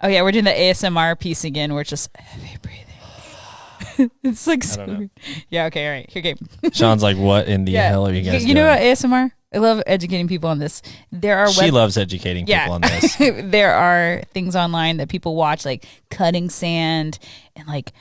Oh yeah, we're doing the ASMR piece again. We're just heavy breathing. It's like so know. weird. Yeah. Okay. All right. Here, okay. Sean's like, what in the Yeah. hell are you guys You know doing? what ASMR? I love educating people on this. There are She loves educating people on this. there are things online that people watch, like cutting sand and like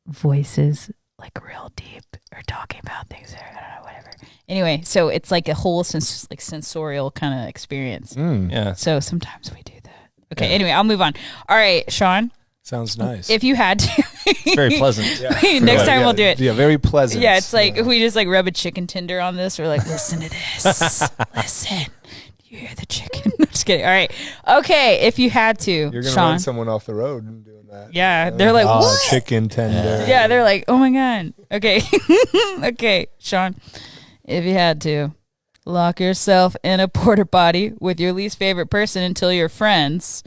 voices like real deep or talking about things. I don't know, whatever. Anyway, so it's like a whole sensorial kind of experience. Yeah. So sometimes we do that. Okay. Anyway, I'll move on. All right, Sean, Sounds nice. if you had to, It's very pleasant. next time we'll do it. Yeah, very pleasant. Yeah, it's like we just like rub a chicken tender on this. We're like, listen to this. Listen. You hear the chicken? I'm just kidding. All right. Okay, if you had to, You're gonna Sean. run someone off the road and doing that. Yeah, they're like, oh, what? chicken tender. Yeah, they're like, oh my God. Okay. Okay, Sean, if you had to, lock yourself in a porta potty with your least favorite person until you're friends,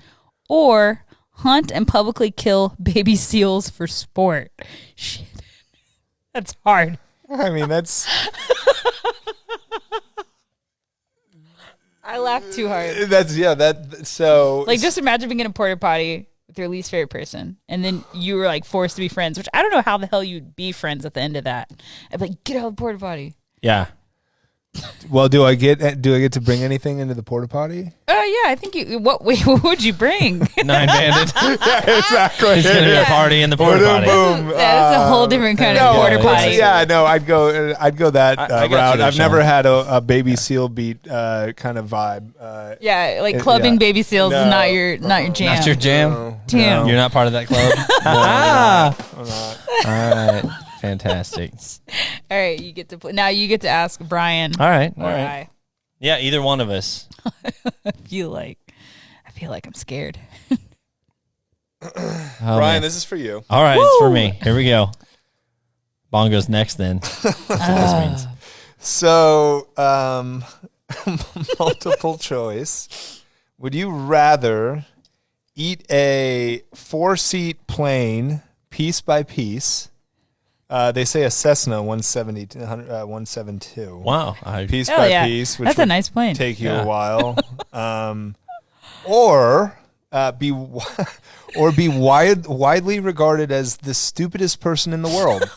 or hunt and publicly kill baby seals for sport. Shit. That's hard. I mean, that's I laughed too hard. so Like, just imagine being in a porta potty with your least favorite person, and then you were like forced to be friends, which I don't know how the hell you'd be friends at the end of that. I'd be like, get out of the porta potty. Yeah. Well, do I get to bring anything into the porta potty? Yeah, I think you. What would you bring? 9-banded. Yeah, exactly. It's gonna be a party in the porta Boom, potty. boom. That is a whole different kind of porta potty. Yeah, no, I'd go that I got you route. there, I've never Sean. had a baby seal beat kind of vibe. Yeah, like clubbing yeah. baby seals is No. not your jam. Not your jam. No, Damn. You're not part of that club. I'm not. All right. Fantastic. All right, you get to now. You get to ask Brian. All right. or All right. Yeah, either one of us. I feel like I'm scared. Oh, Brian, man. this is for you. All right, it's for me. Here we go. Bongo's next then. That's what this means. So, multiple choice. Would you rather eat a 4-seat plane piece by piece? They say a Cessna 172. Wow. Piece Hell by yeah. piece, which That's a would nice plane. take you Yeah. a while. Or be widely regarded as the stupidest person in the world.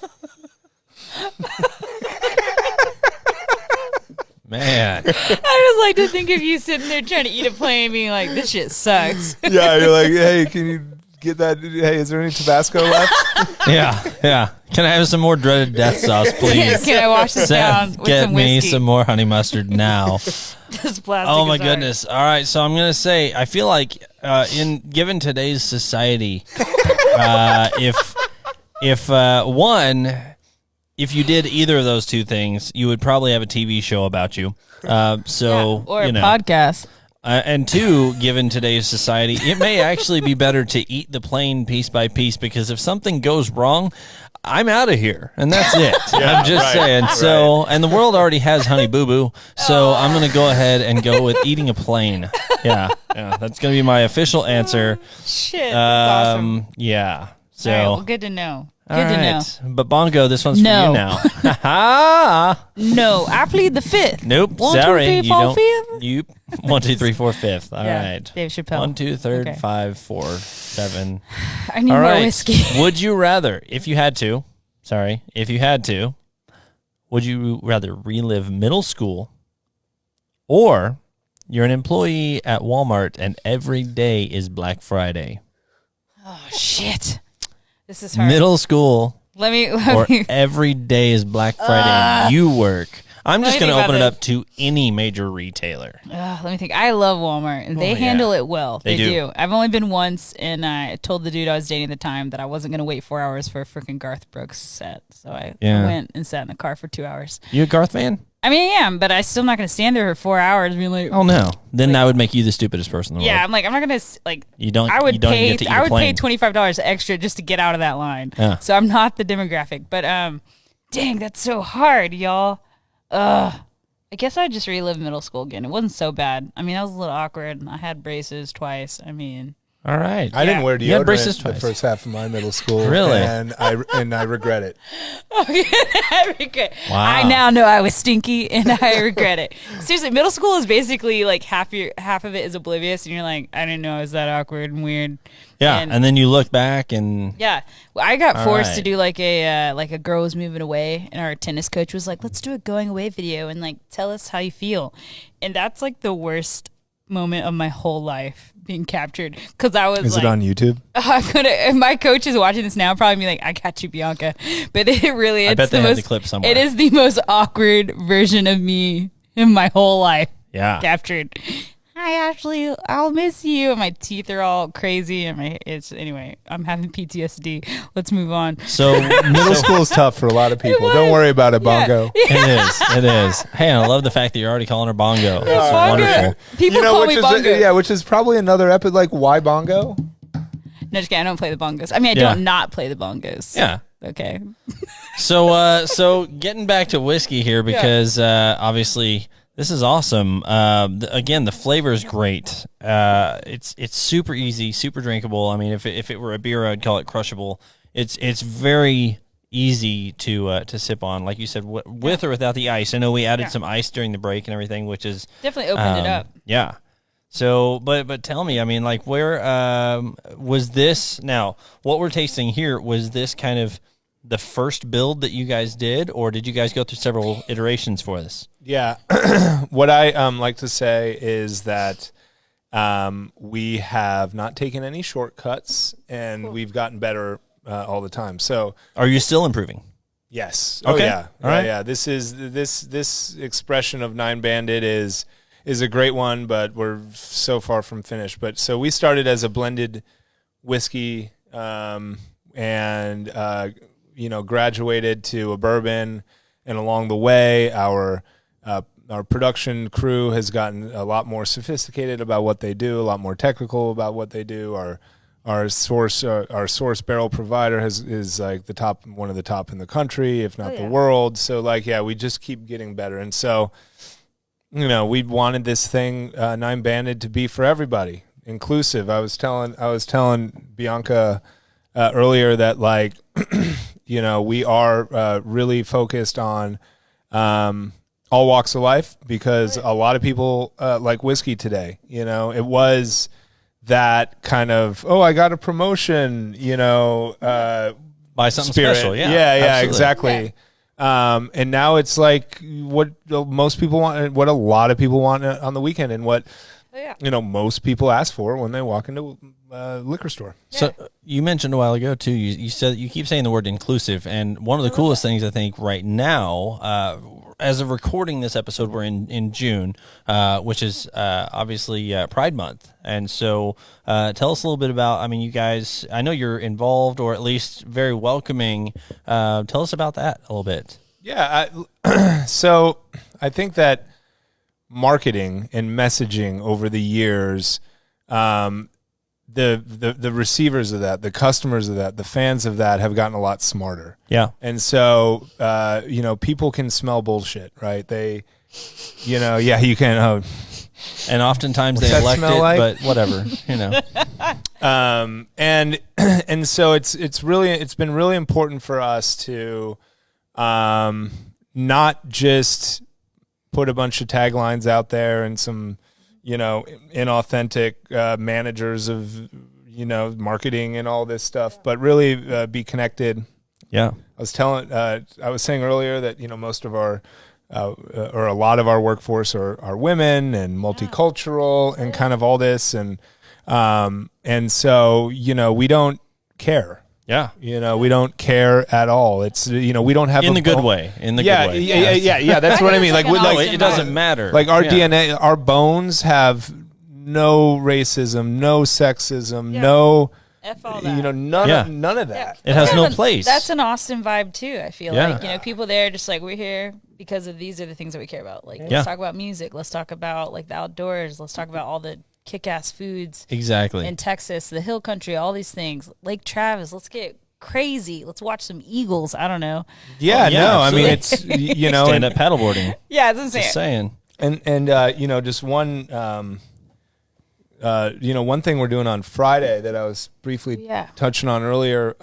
Man. I just like to think of you sitting there trying to eat a plane, being like, "This shit sucks." Yeah, you're like, hey, can you get that? Hey, is there any Tabasco left? Yeah. Can I have some more dreaded death sauce, please? Can I wash this down with Get some me whiskey? some more honey mustard now. This plastic Oh my is hard. goodness! All right, so I'm gonna say I feel like given today's society, if you did either of those two things, you would probably have a TV show about you. So Or you a know, podcast. and two, given today's society, it may actually be better to eat the plane piece by piece because if something goes wrong, I'm out of here, and that's it. I'm just saying. So, and the world already has Honey Boo Boo, so I'm going to go ahead and go with eating a plane. Yeah, that's going to be my official answer. Shit, that's awesome. Yeah. So, All right, well, good to know. Good all to know. right. But Bongo, this one's for No. you now. Ha! No, I plead the fifth. Nope. 1, 2, sorry, 3, you 4, don't. 5th? You 1, 2, 3, 4, 5th. All Yeah, right. Dave Chappelle. 1, 2, 3, Okay. 5, 4, 7. I need All more right. whiskey. Would you rather, if you had to, would you rather relive middle school or you're an employee at Walmart and every day is Black Friday? Oh shit, this is hard. Middle school Let me. or every day is Black Friday. You work. I'm just Let me going to think open it about up to any major retailer. Let me think. I love Walmart, and they yeah. handle it well. They do. I've only been once, and I told the dude I was dating at the time that I wasn't going to wait 4 hours for a freaking Garth Brooks set. So I went and sat in the car for 2 hours. You a Garth fan? I mean, I am, but I'm still not going to stand there for 4 hours being like, Oh no! Then that would make you the stupidest person in the yeah, world. I'm like, I'm not going to like. You don't. I would you don't pay. get to eat I a would pay plane. $25 extra just to get out of that line. Yeah. So I'm not the demographic, but dang, that's so hard, y'all. I guess I'd just relive middle school again. It wasn't so bad. I mean, I was a little awkward. I had braces twice. I mean, All right. I didn't wear You had braces deodorant the twice. first half of my middle school. Really? And I regret it. I regret. Wow. I now know I was stinky, and I regret it. Seriously, middle school is basically like half of it is oblivious, and you're like, I didn't know I was that awkward and weird. Yeah, and then you look back and yeah, well, I got forced to right. do like a girl was moving away, and our tennis coach was like, "Let's do a going away video and like tell us how you feel," and that's like the worst moment of my whole life being captured because I was Is like, it on YouTube? I'm gonna. If my coach is watching this now, probably be like, "I got you, Bianca," but it really, I it's bet they the have most. the clip somewhere. It is the most awkward version of me in my whole life yeah. captured. Hi Ashley, I'll miss you. And my teeth are all crazy, and anyway. I'm having PTSD. Let's move on. So Middle school is tough for a lot of people. Don't worry about it, Bongo. It is. Hey, I love the fact that you're already calling her Bongo. It's Bongo. wonderful. People call me Bongo. which is probably another episode. Like, why Bongo? No, just kidding. I don't play the bongos. I mean, I Yeah. don't not play the bongos. Yeah. Okay. So getting back to whiskey here because obviously this is awesome. Again, the flavor is great. It's super easy, super drinkable. I mean, if it were a beer, I'd call it crushable. It's very easy to sip on, like you said, with or without the ice. I know we added some ice during the break and everything, which is Definitely opened it up. Yeah. So, but tell me, I mean, like, where was this? Now, what we're tasting here, was this kind of the first build that you guys did, or did you guys go through several iterations for this? Yeah. What I like to say is that we have not taken any shortcuts, and we've gotten better all the time. So, Are you still improving? yes. Okay. Oh, yeah. All right. Yeah. This expression of Nine Bandit is a great one, but we're so far from finished. But so we started as a blended whiskey, and graduated to a bourbon, and along the way, our our production crew has gotten a lot more sophisticated about what they do, a lot more technical about what they do. Our source barrel provider is like one of the top in the country, if not the world. So like, yeah, we just keep getting better. And so, we wanted this thing, Nine Banded, to be for everybody, inclusive. I was telling Bianca earlier that like, we are really focused on all walks of life, because a lot of people like whiskey today. It was that kind of, I got a promotion, Buy something spirit. special. Yeah, Yeah, exactly. Yeah. And now it's like what most people want, what a lot of people want on the weekend, and what most people ask for when they walk into a liquor store. So you mentioned a while ago too, you said, you keep saying the word inclusive, and one of the coolest things I think right now, as of recording this episode, we're in June, which is obviously Pride Month. And so tell us a little bit about, you guys, I know you're involved, or at least very welcoming. Tell us about that a little bit. Yeah. So I think that marketing and messaging over the years, the receivers of that, the customers of that, the fans of that have gotten a lot smarter. Yeah. And so, people can smell bullshit, right? You can. And oftentimes they elect it, like? But whatever, And so it's been really important for us to, not just put a bunch of taglines out there and some, inauthentic managers of, marketing and all this stuff, but really be connected. Yeah. I was saying earlier that, most of our, or a lot of our workforce are women and multicultural and kind of all this. And so, we don't care. Yeah. We don't care at all. It's, we don't have in the good way. Yeah. That's what I mean. It doesn't matter. Like our DNA, our bones have no racism, no sexism, no, F all that. none of that. It has no place. That's an Austin vibe too. I feel like, people there just like, we're here because of these are the things that we care about. Like, let's talk about music. Let's talk about like the outdoors. Let's talk about all the kick-ass foods exactly in Texas, the hill country, all these things. Lake Travis, let's get crazy. Let's watch some eagles. I don't know. It's stand up paddleboarding. Yeah, it's insane. Just saying. And just one one thing we're doing on Friday that I was briefly touching on earlier.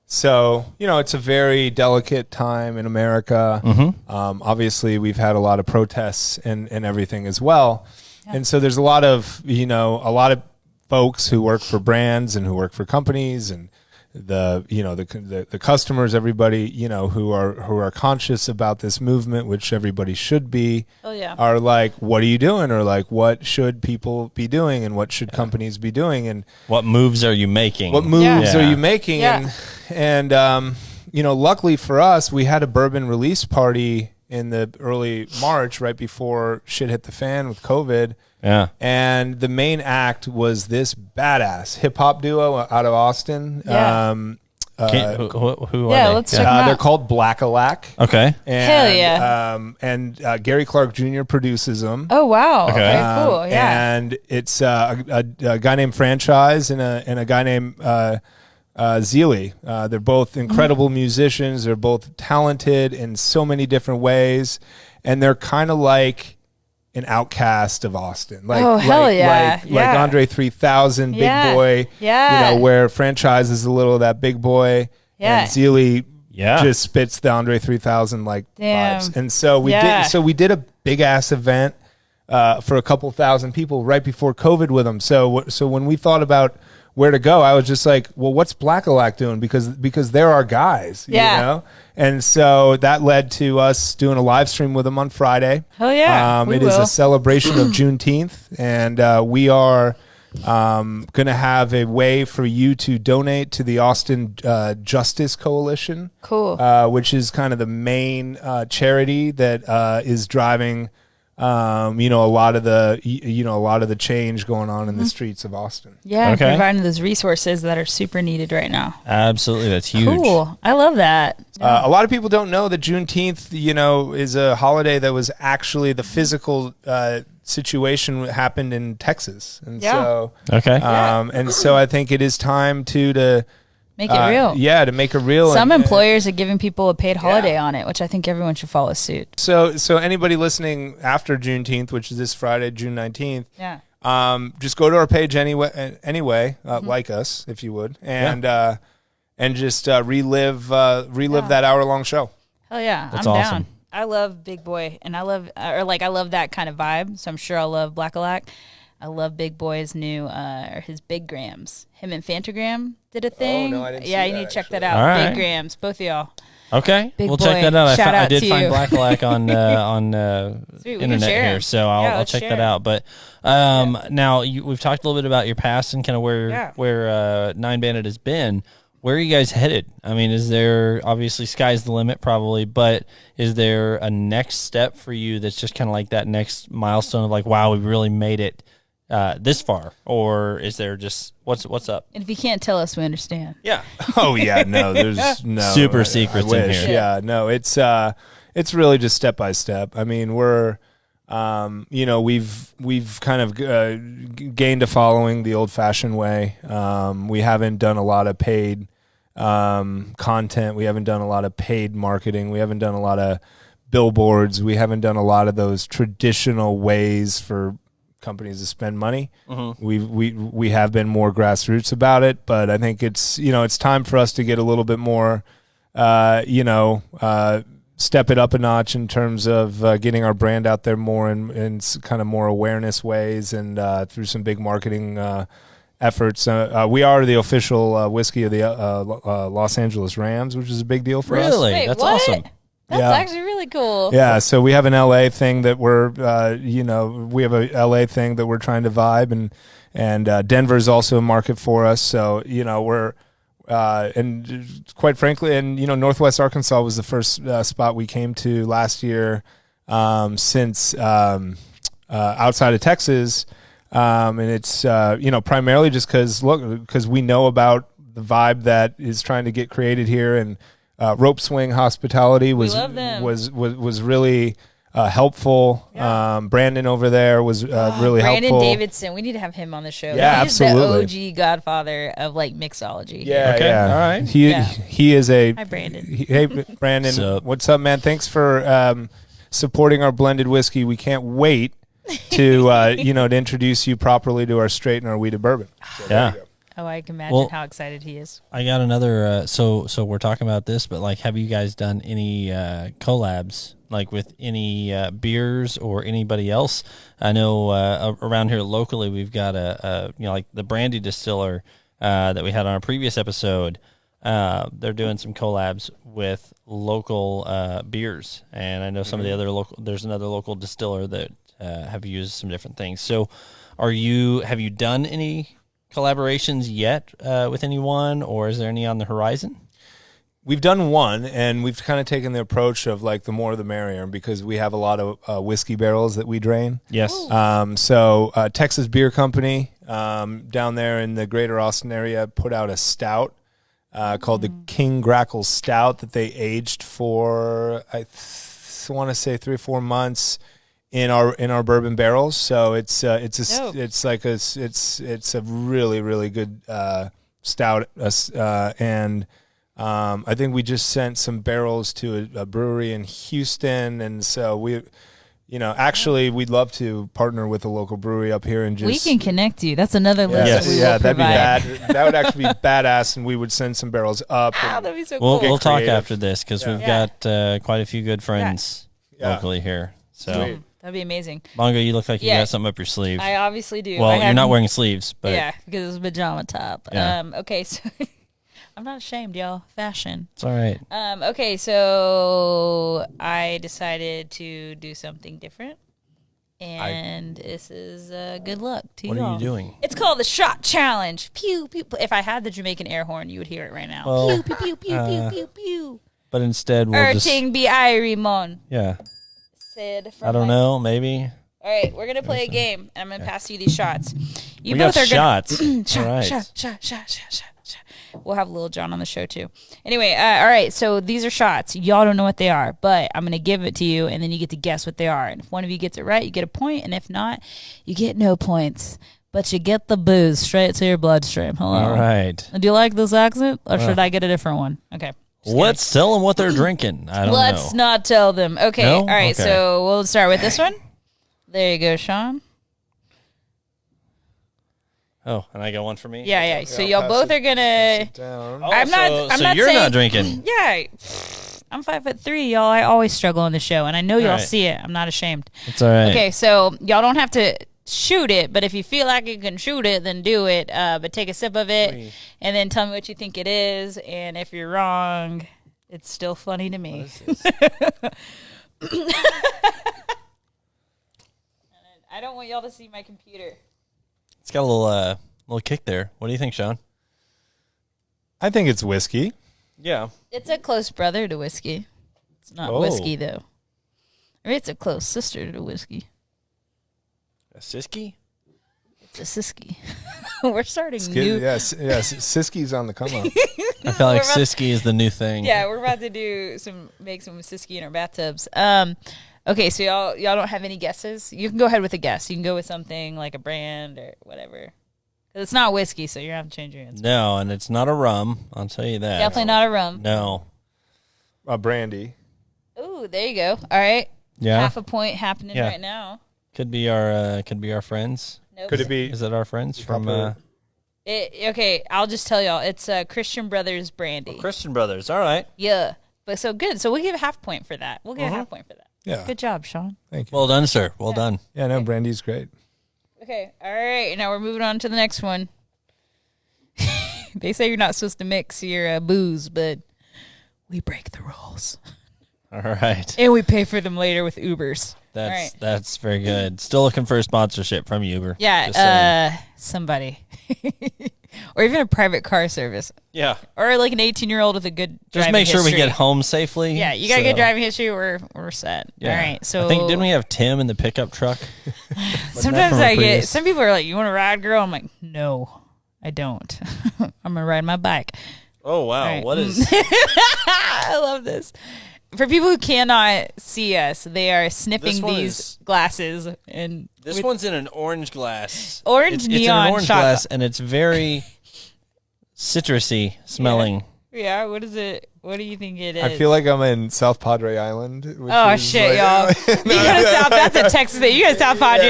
So it's a very delicate time in America. Mm-hmm. Obviously we've had a lot of protests and everything as well. And so there's a lot of folks who work for brands and who work for companies, and the customers, everybody, who are conscious about this movement, which everybody should be, are like, what are you doing? Or like, what should people be doing? And what should companies be doing? And what moves are you making? What moves are you making? Yeah. And luckily for us, we had a bourbon release party in the early March, right before shit hit the fan with COVID. Yeah. And the main act was this badass hip hop duo out of Austin. Yeah. Who are they? Let's check them out. They're called Black-a-Lack. Okay. And, hell yeah. And Gary Clark Jr. produces them. Oh, wow. Okay. Cool. Yeah. And it's a guy named Franchise and a guy named Zeely. They're both incredible musicians. They're both talented in so many different ways. And they're kind of like an outcast of Austin. Like, hell yeah. Like Andre 3000, Big Boy. Yeah. Where Franchise is a little of that Big Boy. Yeah. And Zeely just spits the Andre 3000 vibes. And so we did a big ass event for a couple thousand people right before COVID with them. So when we thought about where to go, I was just like, well, what's Black-a-Lack doing? Because they're our guys, you know? And so that led to us doing a live stream with them on Friday. Hell yeah. It is a celebration of Juneteenth, and we are going to have a way for you to donate to the Austin Justice Coalition. Cool. Which is kind of the main charity that is driving a lot of the change going on in the streets of Austin. Yeah, Okay. providing those resources that are super needed right now. Absolutely, that's huge. Cool. I love that. A lot of people don't know that Juneteenth, is a holiday that was actually the physical situation happened in Texas, and so Okay. and so I think it is time to Make it real. Yeah, to make it real. Some and, employers are giving people a paid holiday on it, which I think everyone should follow suit. So anybody listening after Juneteenth, which is this Friday, June 19th, just go to our page anyway, like us if you would, and just relive that hour-long show. Hell yeah, That's I'm awesome. down. I love Big Boy, and I love that kind of vibe. So I'm sure I'll love Black-a-Lac. I love Big Boy's new or his Big Grams. Him and Fantagram did a thing. Oh, no, I didn't see you that, need to check that actually. out. All right. Big Grams, both of y'all. Okay, Big we'll boy. check that out. Shout I out did to find you. Black-a-Lac on Sweet, we can internet share here, 'em. so I'll let's check share that 'em. out. But now we've talked a little bit about your past and kind of where Nine Bandit has been. Where are you guys headed? I mean, is there obviously sky's the limit probably, but is there a next step for you that's just kind of like that next milestone of like, wow, we really made it this far, or is there just what's up? And if you can't tell us, we understand. Yeah. Oh yeah, no, there's no Super secrets in wish. here. Yeah, no, it's really just step by step. I mean, we're we've kind of gained a following the old-fashioned way. We haven't done a lot of paid content. We haven't done a lot of paid marketing. We haven't done a lot of billboards. We haven't done a lot of those traditional ways for companies to spend money. Mm-hmm. We have been more grassroots about it, but I think it's time for us to get a little bit more step it up a notch in terms of getting our brand out there more in kind of more awareness ways and through some big marketing efforts. We are the official whiskey of the Los Angeles Rams, which is a big deal for us. Really? Wait, That's what? awesome. That's Yeah. actually really cool. Yeah, so we have an LA thing that we're, we have a LA thing that we're trying to vibe, and Denver's also a market for us. So we're, and quite frankly, and Northwest Arkansas was the first spot we came to last year since outside of Texas, and it's primarily just because we know about the vibe that is trying to get created here, and Rope Swing Hospitality was love them. was really helpful. Brandon over there was really Brandon helpful. Davidson, we need to have him on the show. Yeah, He's absolutely. the OG godfather of like mixology. Yeah, Okay, yeah. all right. He is a. Hi, Brandon. Hey, Brandon. Sup? What's up, man? Thanks for supporting our blended whiskey. We can't wait to to introduce you properly to our straight and our wheated bourbon. So there Yeah. you go. Oh, I can imagine Well- how excited he is. I got another. So we're talking about this, but like, have you guys done any collabs, like with any beers or anybody else? I know around here locally, we've got like the Brandy Distiller that we had on our previous episode. They're doing some collabs with local beers, and I know some of the other local. There's another local distiller that have used some different things. So, have you done any collaborations yet with anyone, or is there any on the horizon? We've done one, and we've kind of taken the approach of like the more the merrier, because we have a lot of whiskey barrels that we drain. Yes. So Texas Beer Company down there in the greater Austin area put out a stout called the King Grackle Stout that they aged for, I want to say 3 or 4 months in our bourbon barrels. So it's a really, really good stout, and I think we just sent some barrels to a brewery in Houston, and so we'd love to partner with a local brewery up here and just. We can connect you. That's another list Yes. we will that'd be provide. bad. That would actually be badass, and we would send some barrels up. Wow, and- that'd be so We'll cool. we'll talk creative. after this because we've Yeah. got quite a few good friends Yeah. locally here. So, Sweet. That'd be amazing. Mongo, you look like you Yeah. got something up your sleeve. I obviously do. I well, you're have- not wearing sleeves, but Yeah, because it's a pajama top. Yeah. Okay, so I'm not ashamed, y'all. Fashion. it's all right. Okay, so I decided to do something different, and this is good luck to What you are all. you doing? It's called the Shot Challenge. Pew pew. If I had the Jamaican air horn, you would hear it right now. Well, pew pew pew pew pew pew pew. But instead, we'll just Erting be Irie mon. yeah. Sid. I don't know. Maybe. All right, we're gonna play a game, and I'm gonna pass you these shots. You We both got are shots. gonna All right. shot. We'll have Lil Jon on the show too. Anyway, all right. So these are shots. Y'all don't know what they are, but I'm gonna give it to you, and then you get to guess what they are. And if one of you gets it right, you get a point, and if not, you get no points. But you get the booze straight to your bloodstream. Hello. All right. Do you like this accent, or should I get a different one? Okay. Let's tell them what they're drinking. I don't Let's know. not tell them. Okay. No? All right. Okay. So we'll start with this one. There you go, Sean. Oh, and I got one for me? Yeah. So I'll y'all pass both it- are gonna. Down. Oh, I'm not. so, I'm so not you're saying, not drinking. Yeah. I'm 5'3", y'all. I always struggle on the show, and I know y'all right. see it. I'm not ashamed. It's all right. Okay, so y'all don't have to shoot it, but if you feel like you can shoot it, then do it. But take a sip of it, and then tell me what you think it is. And if you're wrong, it's still funny to me. I don't want y'all to see my computer. It's got a little kick there. What do you think, Sean? I think it's whiskey. Yeah. It's a close brother to whiskey. It's not whiskey, though. Or it's a close sister to whiskey. A Siski? It's a sisky. We're starting new. Yes, Siski's on the come up. I feel like We're about- Siski is the new thing. Yeah, we're about to make some sisky in our bathtubs. Okay, so y'all don't have any guesses? You can go ahead with a guess. You can go with something like a brand or whatever. 'Cause it's not whiskey, so you're going to have to change your answer. No, and it's not a rum. I'll tell you that. Definitely not a rum. No. A brandy. Ooh, there you go. All right. Yeah. Half a point happening Yeah. right now. Could be our friends. Nope. Could it be? Is it our friends from Okay, I'll just tell y'all. It's Christian Brothers brandy. Christian Brothers? All right. Yeah. But so good. So we'll give a half point for that. We'll give a half point for that. Yeah. Good job, Sean. Thank you. Well done, sir. Well done. Yeah, no, brandy's great. Okay. All right. Now we're moving on to the next one. They say you're not supposed to mix your booze, but we break the rules. All right. And we pay for them later with Ubers. That's All right. that's very good. Still looking for a sponsorship from Uber. Just saying. Yeah, somebody. Or even a private car service. Yeah. Or like an 18-year-old with a good Just driving make sure we history. get home safely. Yeah, you got a good So, driving history, we're set. Yeah. All right. So I think didn't we have Tim in the pickup truck? sometimes from a I get previous- some people are like, "You want to ride, girl?" I'm like, "No, I don't. I'm gonna ride my bike." Oh wow. right. What is I love this. For people who cannot see us, they are sniffing This one these is- glasses and this with one's in an orange glass. Orange it's in neon an orange shot glass and it's very citrusy smelling. Yeah, what is it? What do you think it is? I feel like I'm in South Padre Island. Which Oh is shit, like- y'all! You go to South. That's a Texas thing. You go to South Padre.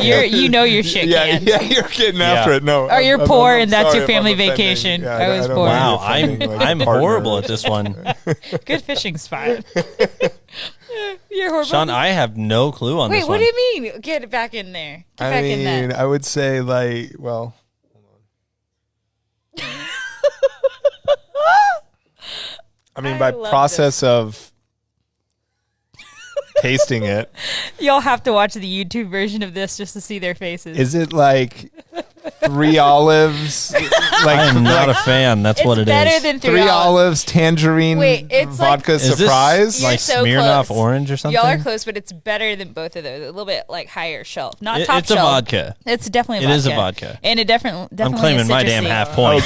Yeah. You know your shit Yeah, can. yeah, you're getting after it. No, Or you're I'm poor I'm and that's sorry your if I'm family offending. vacation. Yeah, I was don't poor. want to Wow, be offending, like, I'm a partner. horrible at this one. Good fishing spot. You're horrible. Sean, I have no clue on Wait, this what one. do you mean? Get it back in there. Get I back in mean, that. I would say like, well, I mean, I by love process of tasting it, Y'all have to watch the YouTube version of this just to see their faces. is it like 3 olives? I am not a fan. That's it's what it better is. than 3 olives, tangerine, Wait, it's like- vodka Is this surprise? You're like so Smirnoff close. orange or something? Y'all are close, but it's better than both of those. A little bit like higher shelf, not top It's a shelf. vodka. It's definitely a It vodka. is a vodka. And it definitely I'm claiming is my damn citrusy. half point.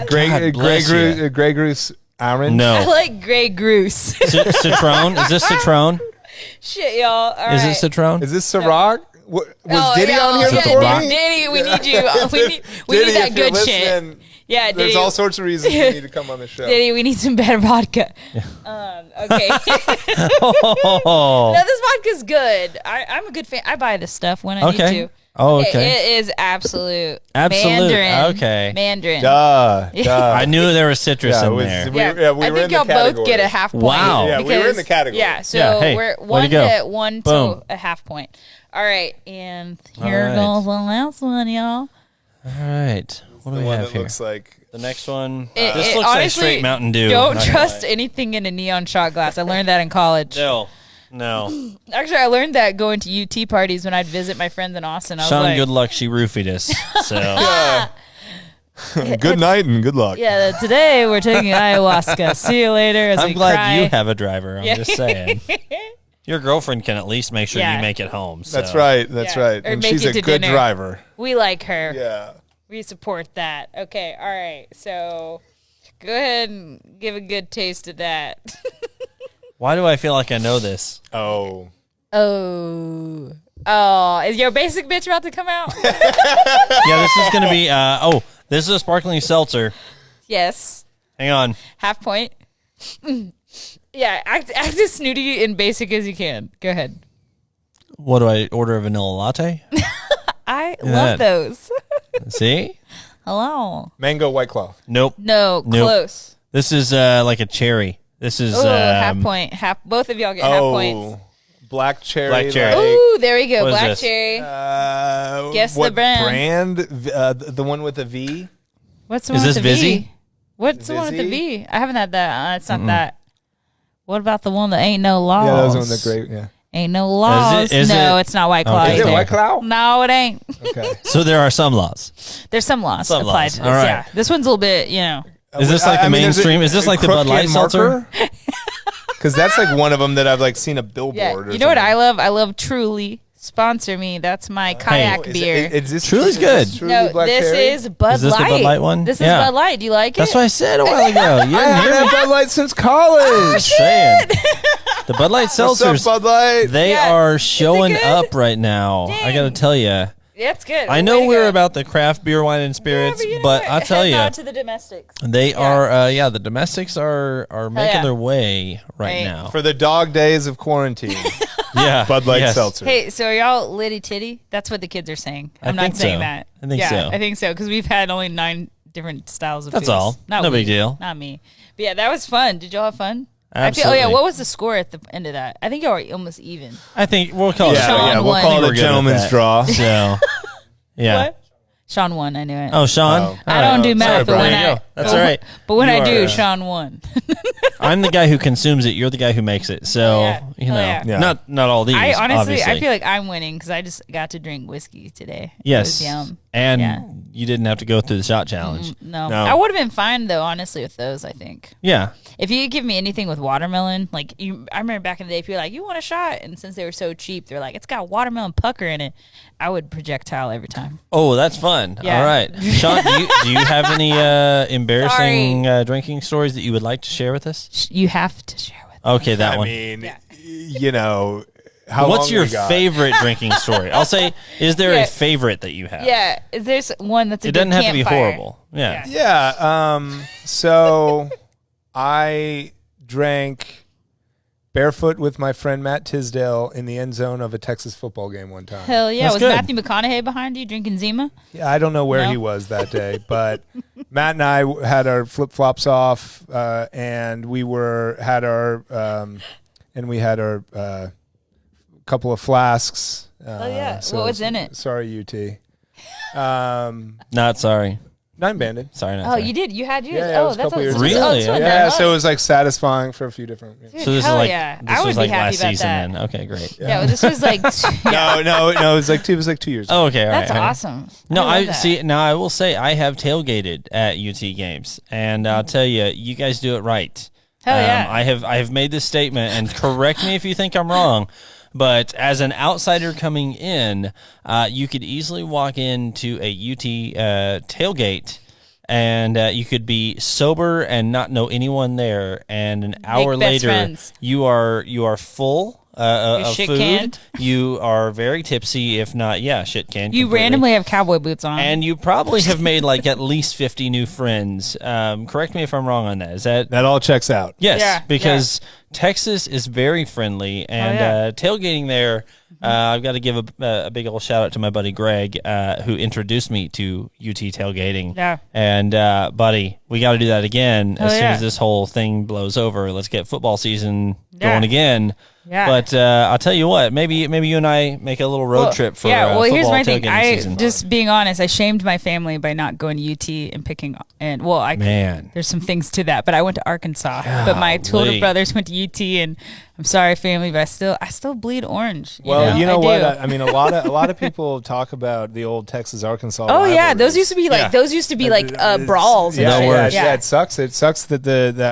Grey God bless you. Goose orange? I No. like Grey Goose. Citron? Is this Citron? Shit, y'all. All Is right. it Citron? Is this Ciroc? Was Oh, Diddy yeah, on here yeah, before Ciroc? me? Diddy, we need you. We Diddy, need that if you're good shit. listening, Yeah, There's Diddy. all sorts of reasons you need to come on the show. Diddy, we need some better vodka. Okay. Oh. No, this vodka's good. I'm a good fan. I buy this stuff when I need Okay. to. Oh, okay. It is absolute. Absolute, Mandarin. okay. Mandarin. Duh. I knew there was citrus Yeah, it in was- there. we- Yeah, yeah, we I were think in the y'all both category. get a half point. Wow. Yeah, we were in the category. Yeah, so Yeah, hey, we're way one to go. to one Boom. to a half point. All right, and here All right. goes the last one, y'all. All right. What do The we one have that here? looks like The next one. It- This it- looks like honestly, straight Mountain Dew. Don't not gonna trust lie. anything in a neon shot glass. I learned that in college. No. Actually, I learned that going to UT parties when I'd visit my friends in Austin. I was Sean, like, good luck. She roofied us. So good night and good luck. yeah, today we're taking ayahuasca. See you later. As I'm we glad cry. you have a driver. I'm Yeah. just saying. Your girlfriend can at least make sure Yeah. you make it home. So. That's right. That's Yeah. right. Or And make she's it a to good dinner. driver. We like her. Yeah. We support that. Okay, all right. So go ahead and give a good taste of that. Why do I feel like I know this? Oh. Oh, is your basic bitch about to come out? Yeah, this is going to be, this is a sparkling seltzer. Yes. Hang on. Half point. Yeah, act as snooty and basic as you can. Go ahead. What do I order? A vanilla latte? I Yeah. love those. See? Hello. Mango White Claw. Nope. No, Nope. close. This is like a cherry. This is Oh, half point. Both of y'all get half points. Black cherry. Black cherry. like, Ooh, there we go. What is Black this? cherry. Guess the what brand. The one with the V. What's the Is one this with the Vizzy? V? What's the one with the Vizzy? V? I haven't had that. It's not that. What about the one that ain't no laws? Yeah, that was one that great. Yeah. Ain't no laws. Is no, it- it's not White Claw. Okay. Is it either. White Claw? No, it ain't. Okay. So there are some laws. There's some laws Some applied laws. to this. All right. Yeah, this one's a little bit, Is this like the mainstream? Is this like the Bud Light seltzer? Because that's like one of them that I've like seen a billboard. Yeah. Or You know what something. I love? I love Truly. Sponsor me. That's my kayak beer. Is this Truly's good. Truly No, Black this Cherry? is Bud Is this the Light. Bud Light one? This Yeah. is Bud Light. Do you like That's it? what I said a while ago. You I didn't haven't hear had me. Bud Light since college. Just saying. The Bud Light What's up, seltzers, Bud Light? they Yeah. are showing good? up right now. I got to Dang. tell you. That's good. I know Way to we're go. about the craft beer, wine, and spirits, Yeah, you know but what? I'll tell Head you, nod to the domestics. they are, the domestics are making yeah. their way right Hey. now. For the dog days of quarantine, Yeah. Bud Light Yes. seltzer. Hey, so are y'all litty titty? That's what the kids are saying. I I'm not think saying so. that. I think yeah, so. I think so because we've had only 9 different styles of That's booze. all. Not No we. big deal. Not me. But yeah, that was fun. Did y'all have fun? Absolutely. Oh yeah, what was the score at the end of that? I think y'all were almost even. I think we'll call it Yeah, Sean yeah, we'll won. call We're it a good at gentleman's that. draw. So, yeah. What? Sean won. I knew it. Oh, Sean? Oh. All I right. don't do Sorry, math, but Brian. when There you I go. That's all right. But when You I do, are, Sean won. I'm the guy who consumes it. You're the guy who makes it. So, Yeah. you know, Yeah. Yeah. not all these, I honestly, obviously. I feel like I'm winning because I just got to drink whiskey today. Yes. It was yum. And Yeah. you didn't have to go through the shot challenge. No, No. I would have been fine though. Honestly, with those, I think. Yeah. If you could give me anything with watermelon, like I remember back in the day, people were like, "You want a shot?" And since they were so cheap, they're like, "It's got watermelon pucker in it." I would projectile every time. Oh, that's fun. Yeah. All right. Sean, do you have any embarrassing drinking stories that you would like to share with us? You have to share with. Okay, that I one. mean, Yeah. you know, how What's long your we got? favorite drinking story? I'll say, is there Yeah. a favorite that you have? Yeah, is there one that's a It good doesn't have to be campfire? horrible. Yeah. Yeah. So I drank barefoot with my friend Matt Tisdale in the end zone of a Texas football game one time. Hell yeah! That's Was good. Matthew McConaughey behind you drinking Zima? Yeah, I don't know where No? he was that day, but Matt and I had our flip flops off, and we had our couple of flasks. Oh, yeah. What was in it? Sorry, UT. Not sorry. Nine Banded. Sorry, not Oh, sorry. you did. You had yours. Yeah, it oh, was a that's couple years ago. Oh, Really? it's fun. Yeah, I so it love was like satisfying for a few different. it. So this Hell is like yeah. this I would was be like happy last about season that. then. Okay, great. Yeah, well, this was like No, it was like 2 years. Oh, okay, all right. that's all right. awesome. No, love I that. see. Now I will say I have tailgated at UT games, and I'll tell you, you guys do it right. Hell yeah. I have made this statement, and correct me if you think I'm wrong. But as an outsider coming in, you could easily walk into a UT tailgate, and you could be sober and not know anyone there, and an hour best later friends. you are full of shit food. canned. You are very tipsy, if not, shit canned. You completely. randomly have cowboy boots on. And you probably have made like at least 50 new friends. Correct me if I'm wrong on that. Is that? That all checks out. Yes, Yeah, because Texas is very friendly, and yeah. tailgating there. I've got to give a big old shout out to my buddy Greg, who introduced me to UT tailgating. Yeah. And buddy, we got to do that again as soon yeah. as this whole thing blows over. Let's get football season Yeah. going again. Yeah. But I'll tell you what, maybe you and I make a little road trip for well, here's football my thing. tailgating season. Just being honest, I shamed my family by not going to UT and picking. And Man. there's some things to that. But I went to Arkansas. But my two older Golly. brothers went to UT, and I'm sorry, family, but I still bleed orange. Well, you know I what? do. I mean, a lot of people talk about the old Texas Arkansas. Oh yeah, rivalries. those used to be like brawls. And Yeah, shit. it sucks. It sucks that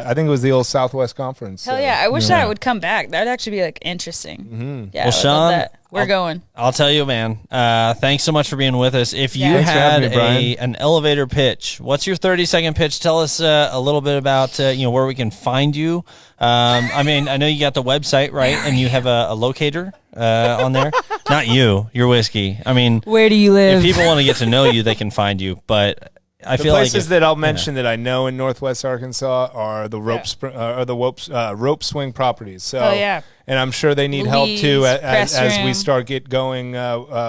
I think it was the old Southwest Conference. Hell yeah, I wish that would come back. That'd actually be be like interesting. Yeah, Well, I would love Sean, that. We're going. I'll tell you, man. Thanks so much for being with us. If you Thanks for had having me, Brian. an elevator pitch, what's your 30-second pitch? Tell us a little bit about where we can find you. I mean, I know you got the website, right? And you have a locator on there. Not you, your whiskey. I mean, Where do you live? if people want to get to know you, they can find you. But I The feel like places that I'll mention that I know in Northwest Arkansas are the rope swing properties. So, Oh, yeah. and I'm sure they need help too Louise, as we Restroom. start going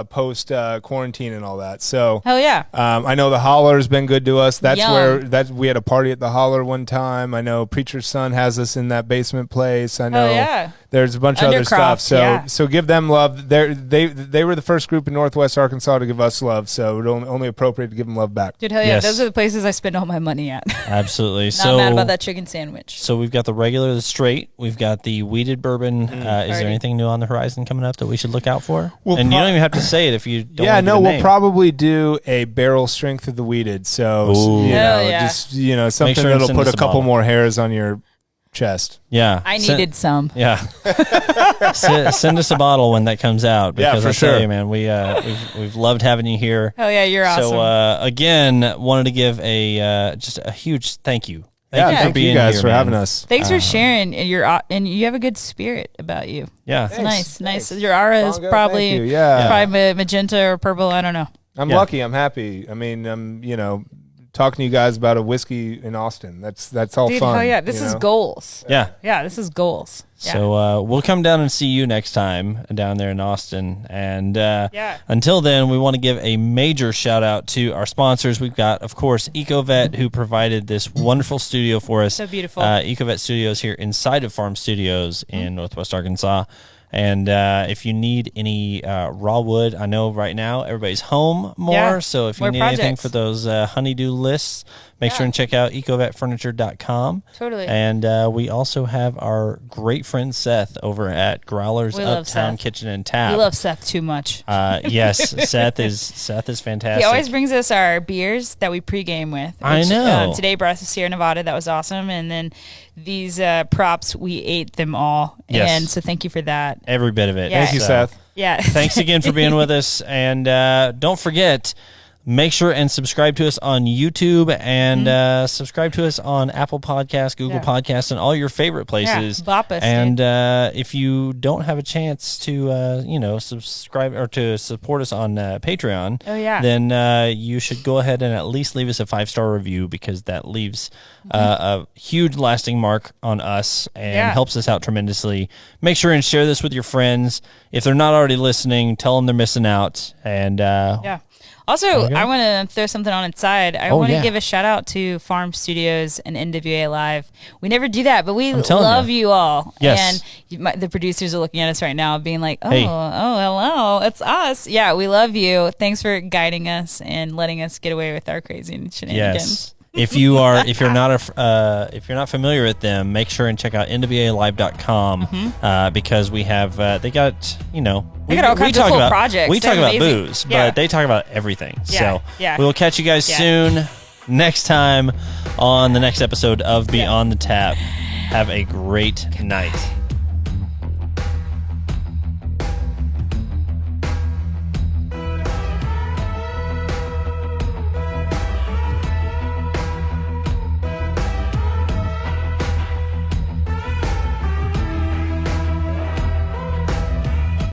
post quarantine and all that. So, Hell yeah. I know the Holler's been good to us. That's Yum. where we had a party at the Holler one time. I know Preacher's Son has us in that basement place. I know yeah. there's a bunch of other stuff. Undercroft, So yeah. so give them love. They were the first group in Northwest Arkansas to give us love. So it's only appropriate to give them love back. Dude, hell yeah. Yes. Those are the places I spend all my money at. absolutely. Not So mad about that chicken sandwich. So we've got the regular, the straight. We've got the weeded bourbon. Is there Alrighty. anything new on the horizon coming up that we should look out for? Well, and you don't even have to say it if you don't. Yeah, wanna no, give a we'll name. probably do a barrel strength of the weeded. So, Ooh. Hell yeah. just something sure and that'll send put us a a couple bottle. more hairs on your chest. Yeah, I needed some. Yeah, send us a bottle when that comes out. Yeah, Because for I tell sure. you, man, we've loved having you here. Hell yeah, you're awesome. So again, wanted to give just a huge thank you. Thank you for thank being you guys here, for man. having us. Thanks for sharing. And and you have a good spirit about you. Yeah, It's nice. Your aura is Bongo, probably thank you. Yeah. probably magenta or purple. I don't know. I'm Yeah. lucky. I'm happy. I mean, talking to you guys about a whiskey in Austin. That's all Dude, fun. hell yeah. This you is know? goals. yeah. Yeah, this is goals. Yeah. So we'll come down and see you next time down there in Austin. And Yeah. until then, we want to give a major shout out to our sponsors. We've got, of course, EcoVet, who provided this wonderful studio for us. So beautiful. EcoVet Studios here inside of Farm Studios in Northwest Arkansas. And if you need any raw wood, I know right now everybody's home more. Yeah, So if you more need anything projects. for those honeydew lists, make sure and check out ecovetfurniture.com. Totally. And we also have our great friend Seth over at Growler's We love Uptown Seth. Kitchen and Tap. We love Seth too much. Yes, Seth is fantastic. He always brings us our beers that we pregame with. I know. Today brought us a Sierra Nevada. That was awesome. And then these props, we ate them all. Yes. And so thank you for that. Every bit of it. Yeah. Thank you, So, Seth. Yeah. Thanks again for being with us. And don't forget, make sure and subscribe to us on YouTube and subscribe to us on Apple Podcasts, Google Yeah. Podcasts, and all your favorite places. bop us, and if you don't have a chance to, subscribe or to support us on Patreon, Oh, yeah. then you should go ahead and at least leave us a 5-star review, because that leaves a huge lasting mark on us and Yeah. helps us out tremendously. Make sure and share this with your friends. If they're not already listening, tell them they're missing out. And Yeah. Also, I want to throw something on its side. I want to yeah. give a shout out to Farm Studios and NWA Live. We never do that, but we I'm telling love you. you all. Yes. And the producers are looking at us right now being like, oh, Hey. hello, it's us. Yeah, we love you. Thanks for guiding us and letting us get away with our crazy shenanigans. yes. If you're not familiar with them, make sure and check out nwalive.com because we have they got They got all kinds of cool projects. We talk They're about amazing. booze, Yeah. but they talk about everything. Yeah, So yeah. we will catch you guys Yeah. soon next time on the next episode of Beyond the Tap. Have a great night.